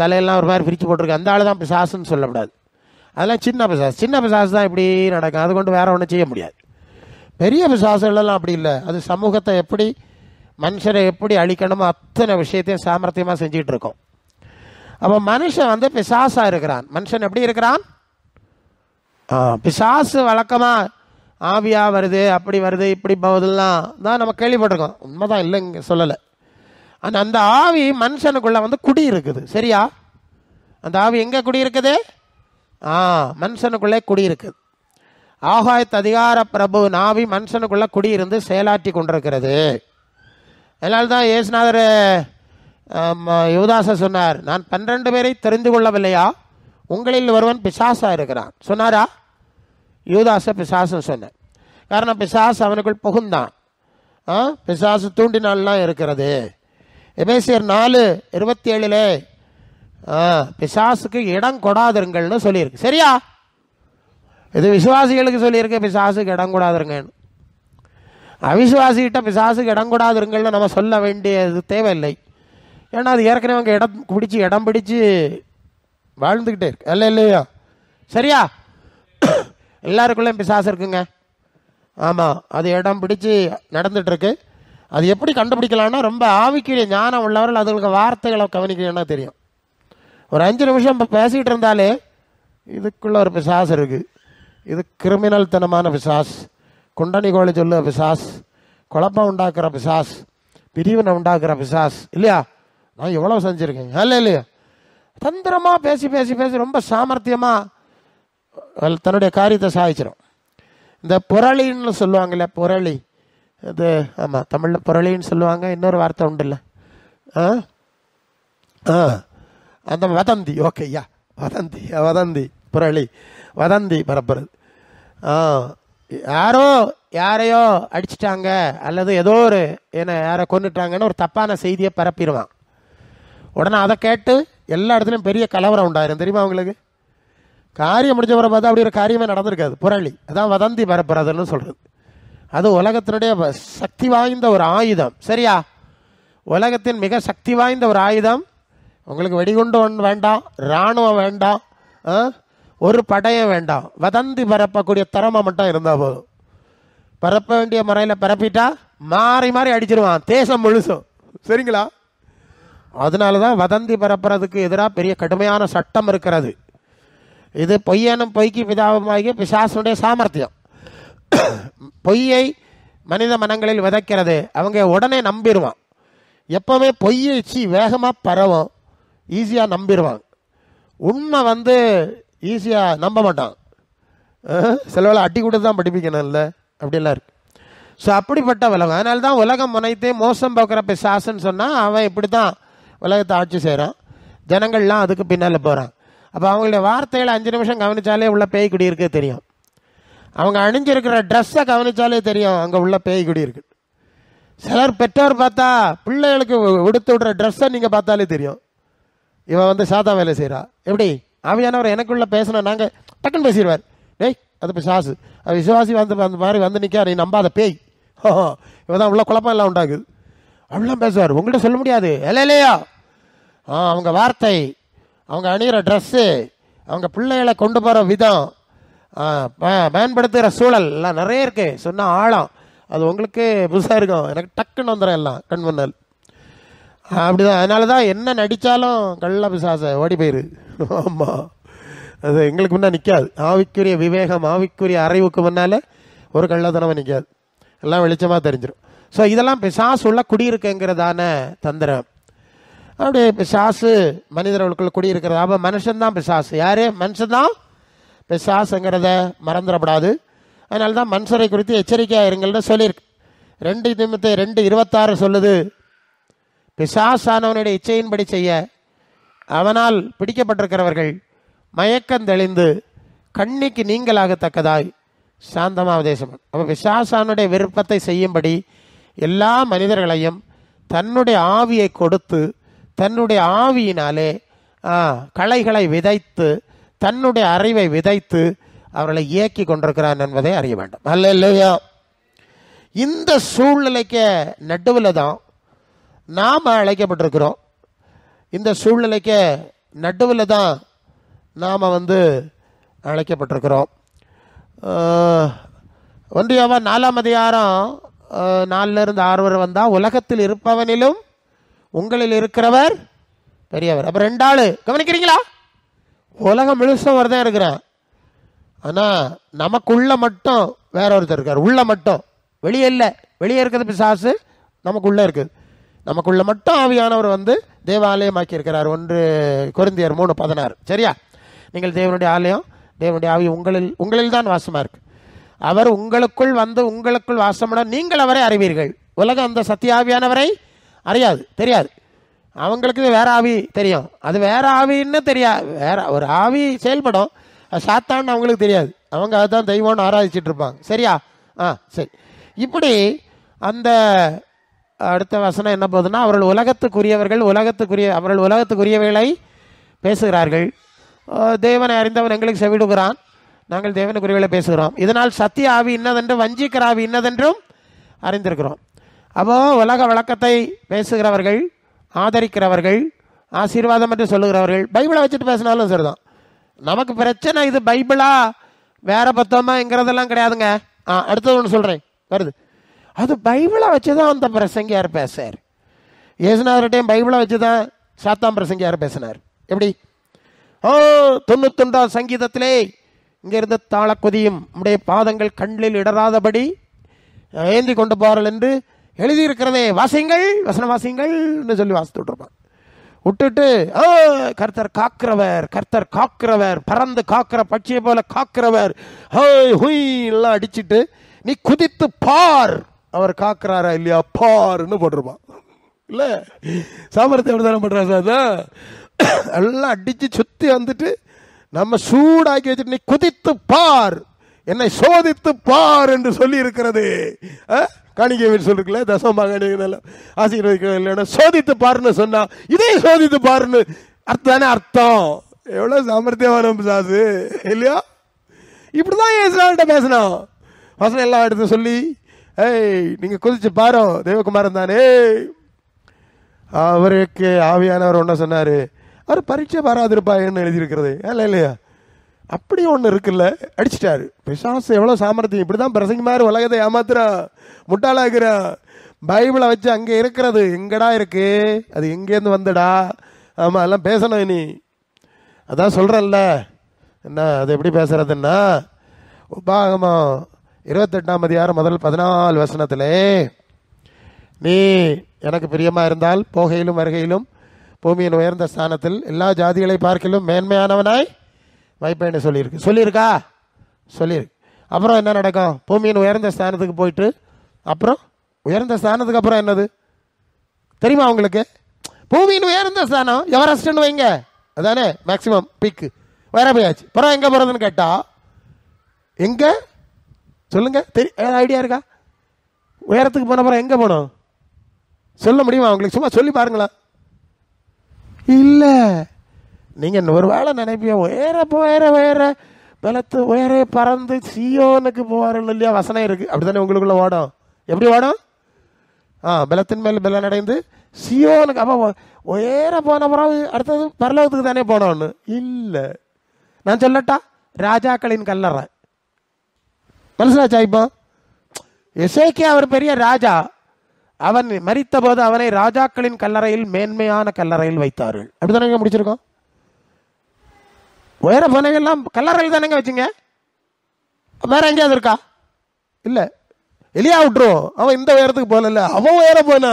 தலையெல்லாம் ஒரு மாதிரி பிரித்து போட்டிருக்கு, அந்த ஆள் தான் பிசாசுன்னு சொல்லக்கூடாது. அதெல்லாம் சின்ன பிசாசு. சின்ன பிசாசு தான் இப்படி நடக்கும், அது கொண்டு வேற ஒன்றும் செய்ய முடியாது. பெரிய பிசாசுகளெல்லாம் அப்படி இல்லை. அது சமூகத்தை எப்படி, மனுஷரை எப்படி அழிக்கணுமோ அத்தனை விஷயத்தையும் சாமர்த்தியமாக செஞ்சுக்கிட்டு இருக்கோம். அப்போ மனுஷன் வந்து பிசாசாக இருக்கிறான். மனுஷன் எப்படி இருக்கிறான்? பிசாசு வழக்கமாக ஆவியாக வருது, அப்படி வருது, இப்படி போகுதுலாம் தான் நம்ம கேள்விப்பட்டிருக்கோம். உண்மைதான், இல்லைங்க சொல்லலை. ஆனால் அந்த ஆவி மனுஷனுக்குள்ளே வந்து குடி இருக்குது. சரியா? அந்த ஆவி எங்கே குடி இருக்குது? மனுஷனுக்குள்ளே குடியிருக்குது. ஆகாயத்து அதிகார பிரபு ஆவி மனுஷனுக்குள்ளே குடியிருந்து செயலாற்றி கொண்டிருக்கிறது. அதனால்தான் இயேசுநாதர் யூதாச சொன்னார், நான் 12 பேரை தெரிந்து கொள்ளவில்லையா, உங்களில் ஒருவன் பிசாசா இருக்கிறான் சொன்னாரா? யூதாச பிசாசு சொன்னார். காரணம் பிசாசு அவனுக்குள் புகுந்தான். பிசாசு தூண்டினால்லாம் இருக்கிறது. எபேசியர் 4:27 பிசாசுக்கு இடம் கொடாதிருங்கள்னு சொல்லியிருக்கு. சரியா? இது விசுவாசிகளுக்கு சொல்லியிருக்கு, பிசாசுக்கு இடம் கொடாதிருங்கன்னு. அவிசுவாசிகிட்ட பிசாசுக்கு இடம் கொடாதிருங்கள்னு நம்ம சொல்ல வேண்டியது தேவையில்லை. ஏன்னா அது ஏற்கனவே அவங்க இடம் பிடிச்சு வாழ்ந்துக்கிட்டே இருக்கு, அல்ல இல்லையா? சரியா? எல்லாருக்குள்ளேயும் பிசாசு இருக்குங்க. ஆமாம், அது இடம் பிடிச்சு நடந்துகிட்ருக்கு. அது எப்படி கண்டுபிடிக்கலாம்னா, ரொம்ப ஆவிக்குரிய ஞானம் உள்ளவர்கள் அதுகளுக்கு வார்த்தைகளை கவனிக்கணும்னா தெரியும். ஒரு 5 நிமிஷம் பேசிகிட்டு இருந்தாலே இதுக்குள்ள ஒரு பிசாசு இருக்குது, இது கிரிமினல் தனமான பிசாஸ், குண்டனி கோழி சொல்லுற பிசாஸ், குழப்பம் உண்டாக்குற பிசாஸ், பிரிவினை உண்டாக்குற பிசாஸ். இல்லையா? நான் எவ்வளோ செஞ்சுருக்கேன், அல்ல இல்லையா? தந்திரமாக பேசி பேசி பேசி ரொம்ப சாமர்த்தியமாக தன்னுடைய காரியத்தை சாதிச்சிடும். இந்த புரளின்னு சொல்லுவாங்கல்ல, புரளி, இது ஆமாம் தமிழில் புரளின்னு சொல்லுவாங்க, இன்னொரு வார்த்தை உண்டு இல்லை, அந்த வதந்தி. ஓகே ஐயா, வதந்தி புரளி, வதந்தி பரப்புறது. யாரையோ அடிச்சிட்டாங்க அல்லது ஏதோ ஒரு யாரை கொண்டுட்டாங்கன்னு ஒரு தப்பான செய்தியை பரப்பிடுவான். உடனே அதை கேட்டு எல்லா இடத்துலையும் பெரிய கலவரம் உண்டாயிரும். தெரியுமா அவங்களுக்கு? காரியம் முடிஞ்ச பிறகு பார்த்தா அப்படி ஒரு காரியமே நடந்திருக்காது. புரளி, அதான் வதந்தி பரப்புறதுன்னு சொல்கிறது. அது உலகத்தினுடைய சக்தி வாய்ந்த ஒரு ஆயுதம். சரியா? உலகத்தின் மிக சக்தி வாய்ந்த ஒரு ஆயுதம். உங்களுக்கு வெடிகுண்டு ஒன்று வேண்டாம், இராணுவம் வேண்டாம், ஒரு படையும் வேண்டாம், வதந்தி பரப்பக்கூடிய திறமை மட்டும் இருந்தால் போதும். பரப்ப வேண்டிய முறையில் பரப்பிட்டா மாறி மாறி அடிச்சிருவான் தேசம் முழுசும். சரிங்களா? அதனால தான் வதந்தி பரப்புறதுக்கு எதிராக பெரிய கடுமையான சட்டம் இருக்கிறது. இது பொய்யனும் பொய்க்கு பிதாவுமாகிய பிசாசுடைய சாமர்த்தியம். பொய்யை மனித மனங்களில் விதைக்கிறது. அவங்க உடனே நம்பிடுவான். எப்போவுமே பொய்யை வேகமாக பரவும், ஈஸியாக நம்பிடுவாங்க. உண்மை வந்து ஈஸியாக நம்ப மாட்டான். சில வேளை அட்டி கொடுத்து தான் படிப்பிக்கணும்ல, அப்படிலாம் இருக்கு. ஸோ அப்படிப்பட்ட உலகம். அதனால தான் உலகம் முனைத்தே மோசம் போக்குற பிசாசுன்னு சொன்னால் அவன் இப்படி தான் உலகத்தை ஆட்சி செய்கிறான். ஜனங்கள்லாம் அதுக்கு பின்னால் போகிறான். அப்போ அவங்களுடைய வார்த்தைகளை 5 நிமிஷம் கவனித்தாலே உள்ள பேய் குடி இருக்கு தெரியும். அவங்க அணிஞ்சிருக்கிற ட்ரெஸ்ஸை கவனித்தாலே தெரியும் அங்கே உள்ள பேய் குடி இருக்கு. சிலர் பெற்றோர் பார்த்தா பிள்ளைகளுக்கு உடுத்து விடுற ட்ரெஸ்ஸை நீங்கள் பார்த்தாலே தெரியும், இவன் வந்து சாதா வேலை செய்கிறா. எப்படி? ஆவியானவர் எனக்குள்ள பேசினா நாங்கள் டக்குன்னு பேசிடுவார். டேய் அது பிசாசு, அது விசுவாசி வந்து அந்த மாதிரி வந்து நிற்க, நீ நம்பாத பேய், இவன் தான் உள்ள குழப்பம் எல்லாம் உண்டாகுது அப்படிலாம் பேசுவார். உங்கள்கிட்ட சொல்ல முடியாது. இல்லையா? அவங்க வார்த்தை, அவங்க அணிகிற ட்ரெஸ்ஸு, அவங்க பிள்ளைகளை கொண்டு போகிற விதம், பயன்படுத்துகிற சூழல் எல்லாம் நிறைய இருக்குது. சொன்னால் ஆழம் அது உங்களுக்கு புதுசாக இருக்கும். எனக்கு டக்குன்னு வந்துடும் எல்லாம் கண் முன்னல். அப்படிதான். அதனால தான் என்ன நடித்தாலும் கள்ள பிசாசை ஓடி போயிரு. ஆமாம், அது எங்களுக்கு முன்னா நிற்காது. ஆவிக்குரிய விவேகம், ஆவிக்குரிய அறிவுக்கு முன்னால ஒரு கள்ளத்தனமாக நிற்காது, எல்லாம் வெளிச்சமாக தெரிஞ்சிடும். ஸோ இதெல்லாம் பிசாசு உள்ள குடியிருக்குங்கிறதான தந்திரம். அப்படியே பிசாசு மனிதர்களுக்குள்ள குடியிருக்கிறது. அப்போ மனுஷன்தான் பிசாசு. யாரு? மனுஷன்தான் பிசாசுங்கிறத மறந்துடப்படாது. அதனால தான் மனுஷரை குறித்து எச்சரிக்கையாக இருங்கள்னு சொல்லியிருக்கு. 2 தீமோத்தேயு 2:26 சொல்லுது, பிசாசானவனுடைய இச்சையின்படி செய்ய அவனால் பிடிக்கப்பட்டிருக்கிறவர்கள் மயக்கம் தெளிந்து கண்ணிக்கு நீங்களாகத்தக்கதாய் சாந்தமாக உபதேசம். அப்போ பிசாசானுடைய விருப்பத்தை செய்யும்படி எல்லா மனிதர்களையும் தன்னுடைய ஆவியை கொடுத்து தன்னுடைய ஆவியினாலே களைகளை விதைத்து தன்னுடைய அறிவை விதைத்து அவர்களை இயக்கி கொண்டிருக்கிறான் என்பதை அறிய வேண்டும். அல்லேலூயா. இந்த சூழ்நிலைக்கு நடுவில் தான் நாம் அழைக்கப்பட்டிருக்கிறோம். இந்த சூழ்நிலைக்கு நடுவில் தான் நாம் அழைக்கப்பட்டிருக்கிறோம். 1 யோவான் 4:4 வரை வந்தால் உலகத்தில் இருப்பவனிலும் உங்களில் இருக்கிறவர் பெரியவர். அப்போ 2 ஆள் கவனிக்கிறீங்களா? உலகம் முழுசும் வரதான் இருக்கிறான். ஆனால் நமக்குள்ள மட்டும் வேற ஒருத்தர் இருக்கார். உள்ள மட்டும், வெளியே இல்லை. வெளியே இருக்கிறது பிசாசு, நமக்குள்ளே இருக்குது. நமக்குள்ள மட்டும் ஆவியானவர் தேவாலயமாக்கி இருக்கிறார். 1 கொரிந்தியர் 3:16. சரியா? நீங்கள் தேவனுடைய ஆலயம், தேவனுடைய ஆவி உங்களில் தான் வாசமாக இருக்கு. அவர் உங்களுக்குள் உங்களுக்குள் வாசம்னா நீங்கள் அவரை அறிவீர்கள். உலகம் அந்த சத்திய ஆவியானவரை அறியாது, தெரியாது. அவங்களுக்கு வேற ஆவி தெரியும். அது வேற ஆவின்னு தெரியாது. வேற ஒரு ஆவி செயல்படும், அது சாத்தான்னு அவங்களுக்கு தெரியாது. அவங்க அதுதான் தெய்வம்னு ஆராய்ச்சிட்டு இருப்பாங்க. சரியா? சரி. இப்படி அந்த அடுத்த வசனம் என்ன போகுதுன்னா, அவர்கள் உலகத்துக்குரியவைகளை பேசுகிறார்கள். தேவனை அறிந்தவன் எங்களுக்கு செவிடுகிறான், நாங்கள் தேவனுக்குரியவைகளை பேசுகிறோம். இதனால் சத்திய ஆவி இன்னதென்றும் வஞ்சிக்கிற ஆவி இன்னதென்றும் அறிந்திருக்கிறோம். அப்போ உலக வழக்கத்தை பேசுகிறவர்கள், ஆதரிக்கிறவர்கள், ஆசீர்வாதம் என்று சொல்லுகிறவர்கள், பைபிளை வச்சுட்டு பேசினாலும் சரிதான். நமக்கு பிரச்சனை இது பைபிளா வேற பத்தமாங்கிறதெல்லாம் கிடையாதுங்க. அடுத்தது ஒன்று சொல்கிறேன் வருது. அது பைபிளை வச்சு தான் அந்த பிரசங்கியார் பேசார். இயேசுநாதர்கிட்டையும் பைபிளை வச்சு தான் சாத்தாம் பிரசங்கியார் பேசினார். எப்படி? 91 சங்கீதத்திலே இங்கே இருந்த தாளக்குதியும் உடைய பாதங்கள் கண்ணில் இடராதபடி ஏந்தி கொண்டு போறல் என்று எழுதியிருக்கிறதே, வாசிங்கள், வசன வாசிங்கள்னு சொல்லி வாசித்து விட்டுருப்பான். விட்டுட்டு கர்த்தர் காக்கிறவர், கர்த்தர் காக்கிறவர், பறந்து காக்கிற பட்சியை போல காக்கிறவர், ஹுய் எல்லாம் அடிச்சுட்டு நீ குதித்து பார் அவர் காக்கிறாரா இல்லையா பாருன்னு போட்டிருப்பான். இல்ல சாமர்த்தியம் எப்படிதானே பண்றாரு சார்? எல்லாம் அடிச்சு சுத்தி நம்ம சூடாக்கி வச்சுட்டு நீ குதித்து பார், என்னை சோதித்து பார் என்று சொல்லி இருக்கிறது. காணிக்கை சொல்லிருக்கல, தசமாக ஆசீர்வதிக்க சோதித்து பாருன்னு சொன்னா இதே சோதித்து பாருன்னு அர்த்தம். அர்த்தம் எவ்வளவு சாமர்த்தியமான சாசு இல்லையா? இப்படிதான் ஏசுகிட்ட பேசணும். வசனம் எல்லாம் எடுத்து சொல்லி, நீங்க குதிச்சு பாரு, தேவகுமாரன் தானே. அவருக்கு ஆவியானவர் ஒன்ன சொன்னாரு, அவர் பரீட்சை பாராதிருப்பான்னு எழுதியிருக்கிறது இல்லையா? அப்படி ஒன்று இருக்குல்ல, அடிச்சிட்டாரு. பிசாசு எவ்வளோ சாமர்த்தியம்! இப்படி தான் பிரசங்க மாதிரி உலகத்தை ஏமாத்துறான், முட்டாளாக்குறான். பைபிளை வச்சு அங்கே இருக்கிறது எங்கடா இருக்கு, அது எங்கேருந்து வந்துடா? ஆமாம், எல்லாம் பேசணும். இனி அதான் சொல்கிறேன்ல, என்ன அது எப்படி பேசுறதுன்னா, உபாகமம் 28 முதல் 14 வசனத்திலே, நீ எனக்கு பிரியமாக இருந்தால் போகையிலும் வருகையிலும் பூமியின் உயர்ந்த ஸ்தானத்தில் எல்லா ஜாதிகளை பார்க்கிலும் மேன்மையானவனாய் வைப்பேன்னு சொல்லியிருக்கா? சொல்லியிருக்கு. அப்புறம் என்ன நடக்கும்? பூமியின் உயர்ந்த ஸ்தானத்துக்கு போயிட்டு அப்புறம் உயர்ந்த ஸ்தானத்துக்கு அப்புறம் என்னது தெரியுமா உங்களுக்கு? பூமியின் உயர்ந்த ஸ்தானம் எவரெஸ்ட்னு வைங்க, அதானே மேக்சிமம் பீக்கு, வேற போயாச்சு. அப்புறம் எங்கே போகிறதுன்னு கேட்டா எங்க சொல்லுங்க, தெரியும் ஐடியா இருக்கா? உயரத்துக்கு போன அப்புறம் எங்கே போகணும் சொல்ல முடியுமா உங்களுக்கு? சும்மா சொல்லி பாருங்களா? இல்லை, நீங்கள் ஒரு வேளை நினைப்பிய உயர பலத்து உயர பறந்து சியோனுக்கு போவார்கள் இல்லையா? வசனம் இருக்கு, அப்படித்தானே உங்களுக்குள்ள ஓடும். எப்படி ஓடும்? பலத்தின் மேல் பலன் அடைந்து சியோனுக்கு. அப்போ உயர போன பிறகு அடுத்தது பரலோகத்துக்கு தானே போனோன்னு இல்லை. நான் சொல்லட்டா, ராஜாக்களின் கல்லறை மனசிலாச்சா? இப்போ எசேக்கியா அவர் பெரிய ராஜா, அவன் மரித்த போது அவனை ராஜாக்களின் கல்லறையில் மேன்மையான கல்லறையில் வைத்தார்கள். அப்படித்தானே முடிச்சிருக்கோம். உயர போனவெல்லாம் கல்லறையில் தானேங்க வச்சுங்க, வேற எங்கேயாவது இருக்கா? இல்லை. எலியா விட்டுருவோம், அவன் இந்த உயரத்துக்கு போகல, அவன் உயர போனா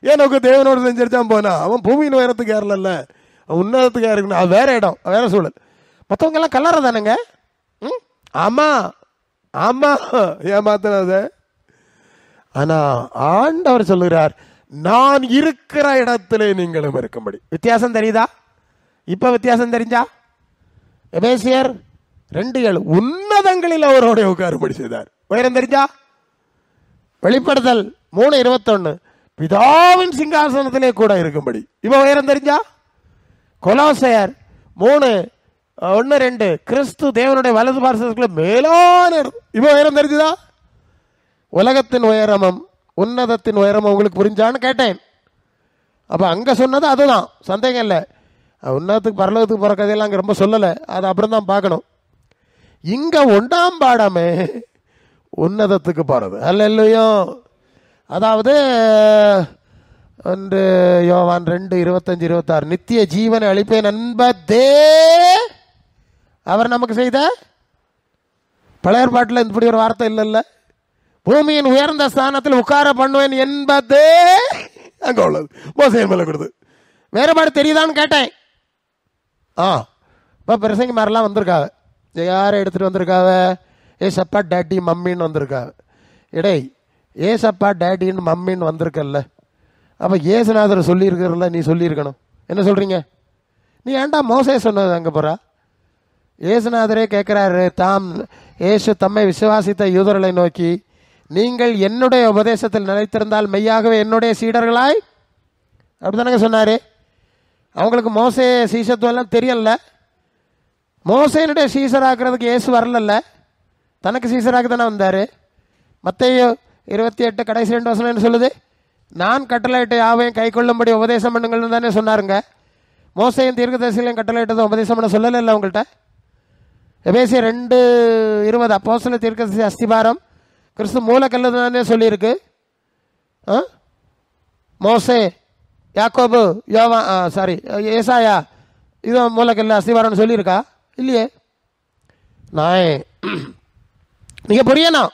ஏனோக்கு தேவனோடு செஞ்சிருச்சான் போனா, அவன் பூமியின் உயரத்துக்கு ஏறல, அவன் உன்னதத்துக்கு ஏறணும், அது வேற இடம், வேற சூழல். மற்றவங்க எல்லாம் கல்லறை தானேங்க. ஆமா ஆமா, ஏமாத்தினத. ஆனா ஆண்டவர் சொல்லுகிறார், நான் இருக்கிற இடத்திலே நீங்களும் இருக்கும்படி. வித்தியாசம் தெரியுதா? இப்ப வித்தியாசம் தெரிஞ்சா? எபேசியர் 2:7 உன்னதங்களில் அவரோட உட்காரும்படி செய்தார். உயரம் தெரிஞ்சா? வெளிப்படுத்தல் 3:21 பிதாவின் சிங்காசனத்திலே கூட இருக்கும்படி. இப்ப உயரம் தெரிஞ்சா? கொலோசையர் 3:1-2 கிறிஸ்து தேவனுடைய வலது பார்சத்துக்குள்ள மேலான. இப்ப உயரம் தெரிஞ்சுதா? உலகத்தின் உயரமும் உன்னதத்தின் உயரமும் உங்களுக்கு புரிஞ்சான்னு கேட்டேன். அப்ப அங்க சொன்னது அதுதான், சந்தேகம் இல்லை. உன்னதத்துக்கு பரலோகத்துக்கு போற கதையெல்லாம் அங்க ரொம்ப சொல்லலை, அது அப்புறம் தான் பார்க்கணும். இங்க 1ஆம் பாடமே உன்னதத்துக்கு போறது. அல்லேலூயா. அதாவது யோவான் 2:25-26 நித்திய ஜீவனை அளிப்பேன் என்பதே அவர் நமக்கு செய்த. பழைய பாட்டில் இப்படி ஒரு வார்த்தை இல்லைல்ல. பூமியின் உயர்ந்த ஸ்தானத்தில் உட்கார பண்ணுவேன் என்பதே அங்க உள்ளது. மோசே மேல கொடுத்து வேறுபாடு தெரியுதான்னு கேட்டேன். இப்போ பிரசங்கி மாதிரிலாம் வந்திருக்காங்க. யாரை எடுத்துகிட்டு வந்திருக்காவ? ஏசப்பா டேடி மம்மின்னு வந்திருக்காவ. இடை ஏசப்பா டேடின்னு மம்மின்னு வந்திருக்கல்ல, அப்போ ஏசுநாதர் சொல்லியிருக்கிறல்ல, நீ சொல்லியிருக்கணும். என்ன சொல்கிறீங்க? நீ ஏன்டா மோசே சொன்னது அங்கே போகிறா? ஏசுநாதரே கேட்குறாரு, தாம் ஏசு தம்மை விசுவாசித்த யூதர்களை நோக்கி, நீங்கள் என்னுடைய உபதேசத்தில் நிலைத்திருந்தால் மெய்யாகவே என்னுடைய சீடர்களாய், அப்படி தானங்க சொன்னார். அவங்களுக்கு மோசே சீசத்துவம் எல்லாம் தெரியல. மோசேனுடைய சீசராக்குறதுக்கு இயேசு வரலல்ல, தனக்கு சீசராக தானே வந்தார். மத்தேயு 28 கடைசி 2 வசனம் என்ன சொல்லுது? நான் கட்டளையிட்ட யாவையும் கை கொள்ளும்படி உபதேசம் பண்ணுங்கள்னு தானே சொன்னாருங்க. மோசையும் தீர்க்கதரிசிகளையும் கட்டளையிட்டதை உபதேசம் பண்ண சொல்லலை இல்லை உங்கள்கிட்ட. எபேசியர் 2:20 அப்போஸ்தல தீர்க்கதரிசி அஸ்திபாரம் கிறிஸ்து மூலக்கல்லு தானே சொல்லியிருக்கு. மோசே, யாக்கோபு, ஏசாயா இது மூலக்கல்ல அஸ்திபாரம்னு சொல்லியிருக்கா? இல்லையே. நான் நீங்கள் புரியணும்.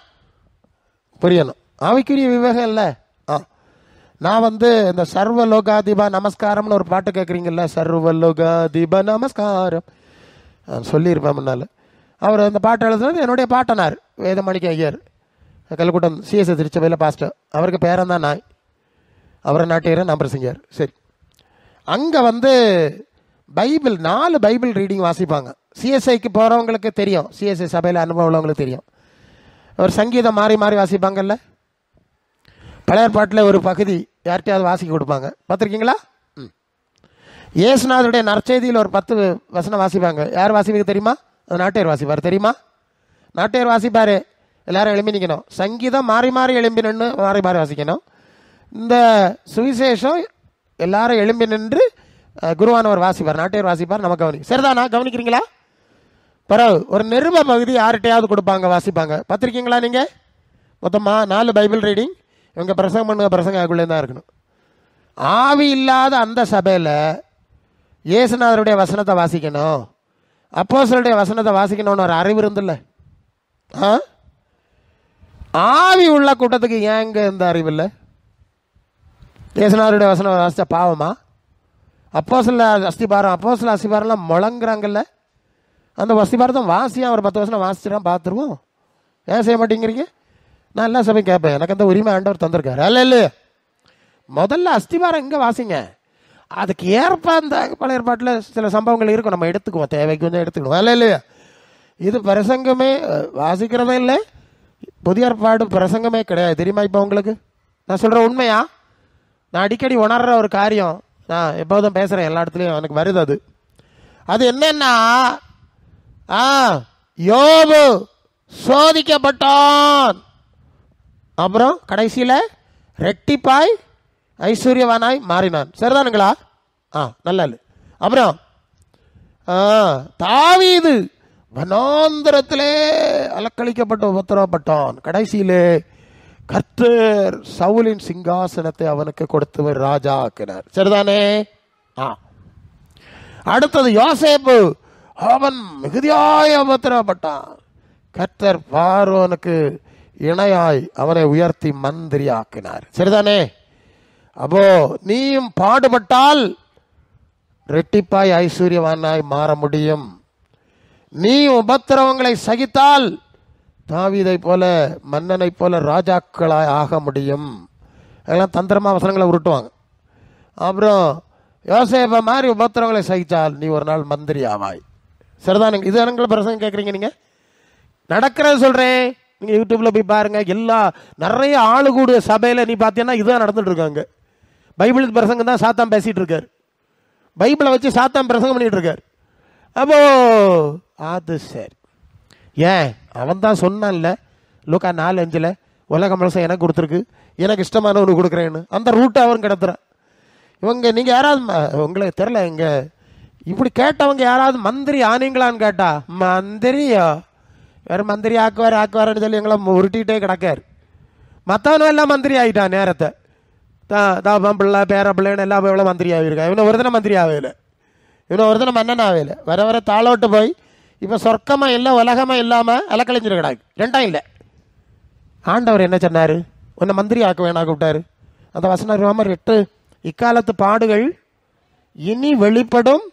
ஆவிக்குரிய விவேகம் இல்லை. நான் இந்த சர்வலோகாதிபா நமஸ்காரம்னு ஒரு பாட்டு கேட்குறீங்கல்ல, சர்வலோகாதிபா நமஸ்காரம் சொல்லியிருப்பேன் முன்னால். அவர் அந்த பாட்டு எழுதுனது என்னுடைய பாட்டனார் வேதமணிக்க ஐயர், கல்குட்டம் சிஎஸ்ஐ திருச்சபையில் பாஸ்டர். அவருக்கு பேரன் தான் நான், அவரை நாட்டியர், நான் பிரசங்கர். சரி, அங்கே பைபிள் 4 பைபிள் ரீடிங் வாசிப்பாங்க. சிஎஸ்ஐக்கு போகிறவங்களுக்கு தெரியும், சிஎஸ்ஐ சபையில் அனுபவம் உள்ளவங்களுக்கு தெரியும். ஒரு சங்கீதம் மாறி மாறி வாசிப்பாங்கல்ல. பழைய பாட்டில் ஒரு பகுதி யார்கிட்டையாவது வாசிக்க கொடுப்பாங்க, பார்த்துருக்கீங்களா? இயேசுநாதருடைய நற்செய்தியில் ஒரு 10 வசனம் வாசிப்பாங்க. யார் வாசிப்பாங்க தெரியுமா? நாட்டையர் வாசிப்பார். தெரியுமா? நாட்டையர் வாசிப்பார். எல்லாரும் எழும்பி நிற்கணும். சங்கீதம் மாறி மாறி எழும்பி நின்று மாறி மாறி வாசிக்கணும். இந்த சுவிசேஷம் எல்லாரும் எழும்பி நின்று குருவானவர் வாசிப்பார், நாட்டையர் வாசிப்பார். நம்ம சரிதானா? கவனிக்கிறீங்களா? பரவு ஒரு நிருப பகுதி யார்கிட்டையாவது கொடுப்பாங்க, வாசிப்பாங்க. பார்த்துருக்கீங்களா நீங்கள்? மொத்தமாக 4 பைபிள் ரீடிங். இவங்க பிரசங்கம் பண்ணுங்க, பிரசங்கம் அதுக்குள்ளே தான் இருக்கணும். ஆவி இல்லாத அந்த சபையில் இயேசுநாதருடைய வசனத்தை வாசிக்கணும், அப்போஸ்தலருடைய வசனத்தை வாசிக்கணும்னு ஒரு அறிவு இருந்தில்ல. ஆவி உள்ள கூட்டத்துக்கு ஏங்க இந்த அறிவு இல்லை? இயேசுநாதருடைய வசனம் வாசித்தா பாவமா? அப்போஸ்தல அஸ்திபாரம்லாம் முழங்குறாங்கல்ல, அந்த அஸ்திபாரத்தை வாசியாக ஒரு 10 வருஷம் வாசிச்சுதான் பார்த்துருவோம். ஏன் செய்ய மாட்டேங்கிறீங்க? நான் எல்லா சபையும் கேட்பேன், எனக்கு அந்த உரிமை ஆண்டவர் தந்திருக்காரு. அல்ல, முதல்ல அஸ்திபாரம் இங்கே வாசிங்க. அதுக்கு ஏற்ப அந்த பழைய ஏற்பாட்டில் சில சம்பவங்கள் இருக்கும், நம்ம எடுத்துக்குவோம், தேவைக்கு கொஞ்சம் எடுத்துக்கணும். அல்ல இல்லையா? இது பிரசங்கமே வாசிக்கிறதே இல்லை, புதிய ஏற்பாடு பிரசங்கமே கிடையாது. தெரியுமா? இப்போ உங்களுக்கு நான் சொல்கிற உண்மையா? நான் அடிக்கடி உணர்கிற ஒரு காரியம், நான் எப்போதும் பேசுகிறேன், எல்லா இடத்துலையும் எனக்கு வருது. அது என்னன்னா, யோபு சோதிக்கப்பட்டான், அப்புறம் கடைசியில் ரெட்டிப்பாய் ஐஸ்வர்யவானாய் மாறினான். சரிதானுங்களா? நல்லா இல்லை. அப்புறம் தாவீது வனாந்தரத்திலே அலக்களிக்கப்பட்டு உபத்திரவப்பட்டான். கடைசியிலே கர்த்தர் சவுலின் சிங்காசனத்தை அவனுக்கு கொடுத்து ராஜா ஆக்கினார். சரிதானே? அடுத்தது யோசேப்பு அவன் மிகுதியாய் உபத்திரவப்பட்டான். கர்த்தர் பார்வோனுக்கு இணையாய் அவனை உயர்த்தி மந்திரியாக்கினார். சரிதானே? அப்போ நீயும் பாடுபட்டால் ரெட்டிப்பாய் ஐஸ்வர்யவானாய் மாற முடியும். நீ உபத்திரவங்களை சகித்தால் தாவீதை போல மன்னனை போல ராஜாக்களாய் ஆக முடியும். அதெல்லாம் தந்திரமா வசனங்களை உருட்டுவாங்க. அப்புறம் யோசேப்பை மாதிரி உபத்திரவங்களை சகித்தால் நீ ஒரு நாள் மந்திரி ஆவாய். சரிதானுங்க? இது எங்களை பிரசங்கம் கேட்குறீங்க. நீங்கள் நடக்கிறது சொல்கிறேன். நீங்கள் யூடியூப்பில் போய் பாருங்கள். நிறைய ஆளு கூடிய சபையில் நீ பார்த்தீங்கன்னா இதுதான் நடந்துட்டு இருக்காங்க. பைபிள் பிரசங்கம் தான் சாத்தான் பேசிகிட்டு இருக்கார். பைபிளை வச்சு சாத்தான் பிரசங்கம் பண்ணிகிட்டு இருக்கார். அப்போ அது சரி. ஏன் அவன் தான் சொன்னான்ல லூக்கா 4:5 உலகம் முழுசம் எனக்கு கொடுத்துருக்கு, எனக்கு இஷ்டமானவனுக்கு கொடுக்குறேன்னு. அந்த ரூட்டை அவன் கிடத்துறான். இவங்க நீங்கள் யாராவது உங்களுக்கு தெரில, இங்கே இப்படி கேட்டவங்க யாராவது மந்திரி ஆனீங்களான்னு கேட்டா, மந்திரியா வேறு மந்திரி ஆக்குவாருன்னு சொல்லி எங்களை உருட்டிகிட்டே கிடக்கார். மற்றவனும் எல்லாம் மந்திரி ஆகிட்டான். நேரத்தை தாப்பம் பிள்ளை பேர பிள்ளைன்னு எல்லாம் எவ்வளோ மந்திரி ஆகியிருக்கான். இவனை ஒருத்தனை மந்திரி ஆகல, இவனை ஒருத்தனை மன்னன் ஆகல. வர தாளோட்டு போய் இப்போ சொர்க்கமாக இல்லை உலகமாக இல்லாமல் அலக்கழிஞ்சிரு கிடாக்கு. ரெண்டாம் இல்லை. ஆண்டவர் என்ன சொன்னார்? உன்னை மந்திரி ஆக்க வேணா கூப்பிட்டாரு. அந்த வசனம் ரோமர் 8 இக்காலத்து பாடுகள் இனி வெளிப்படும்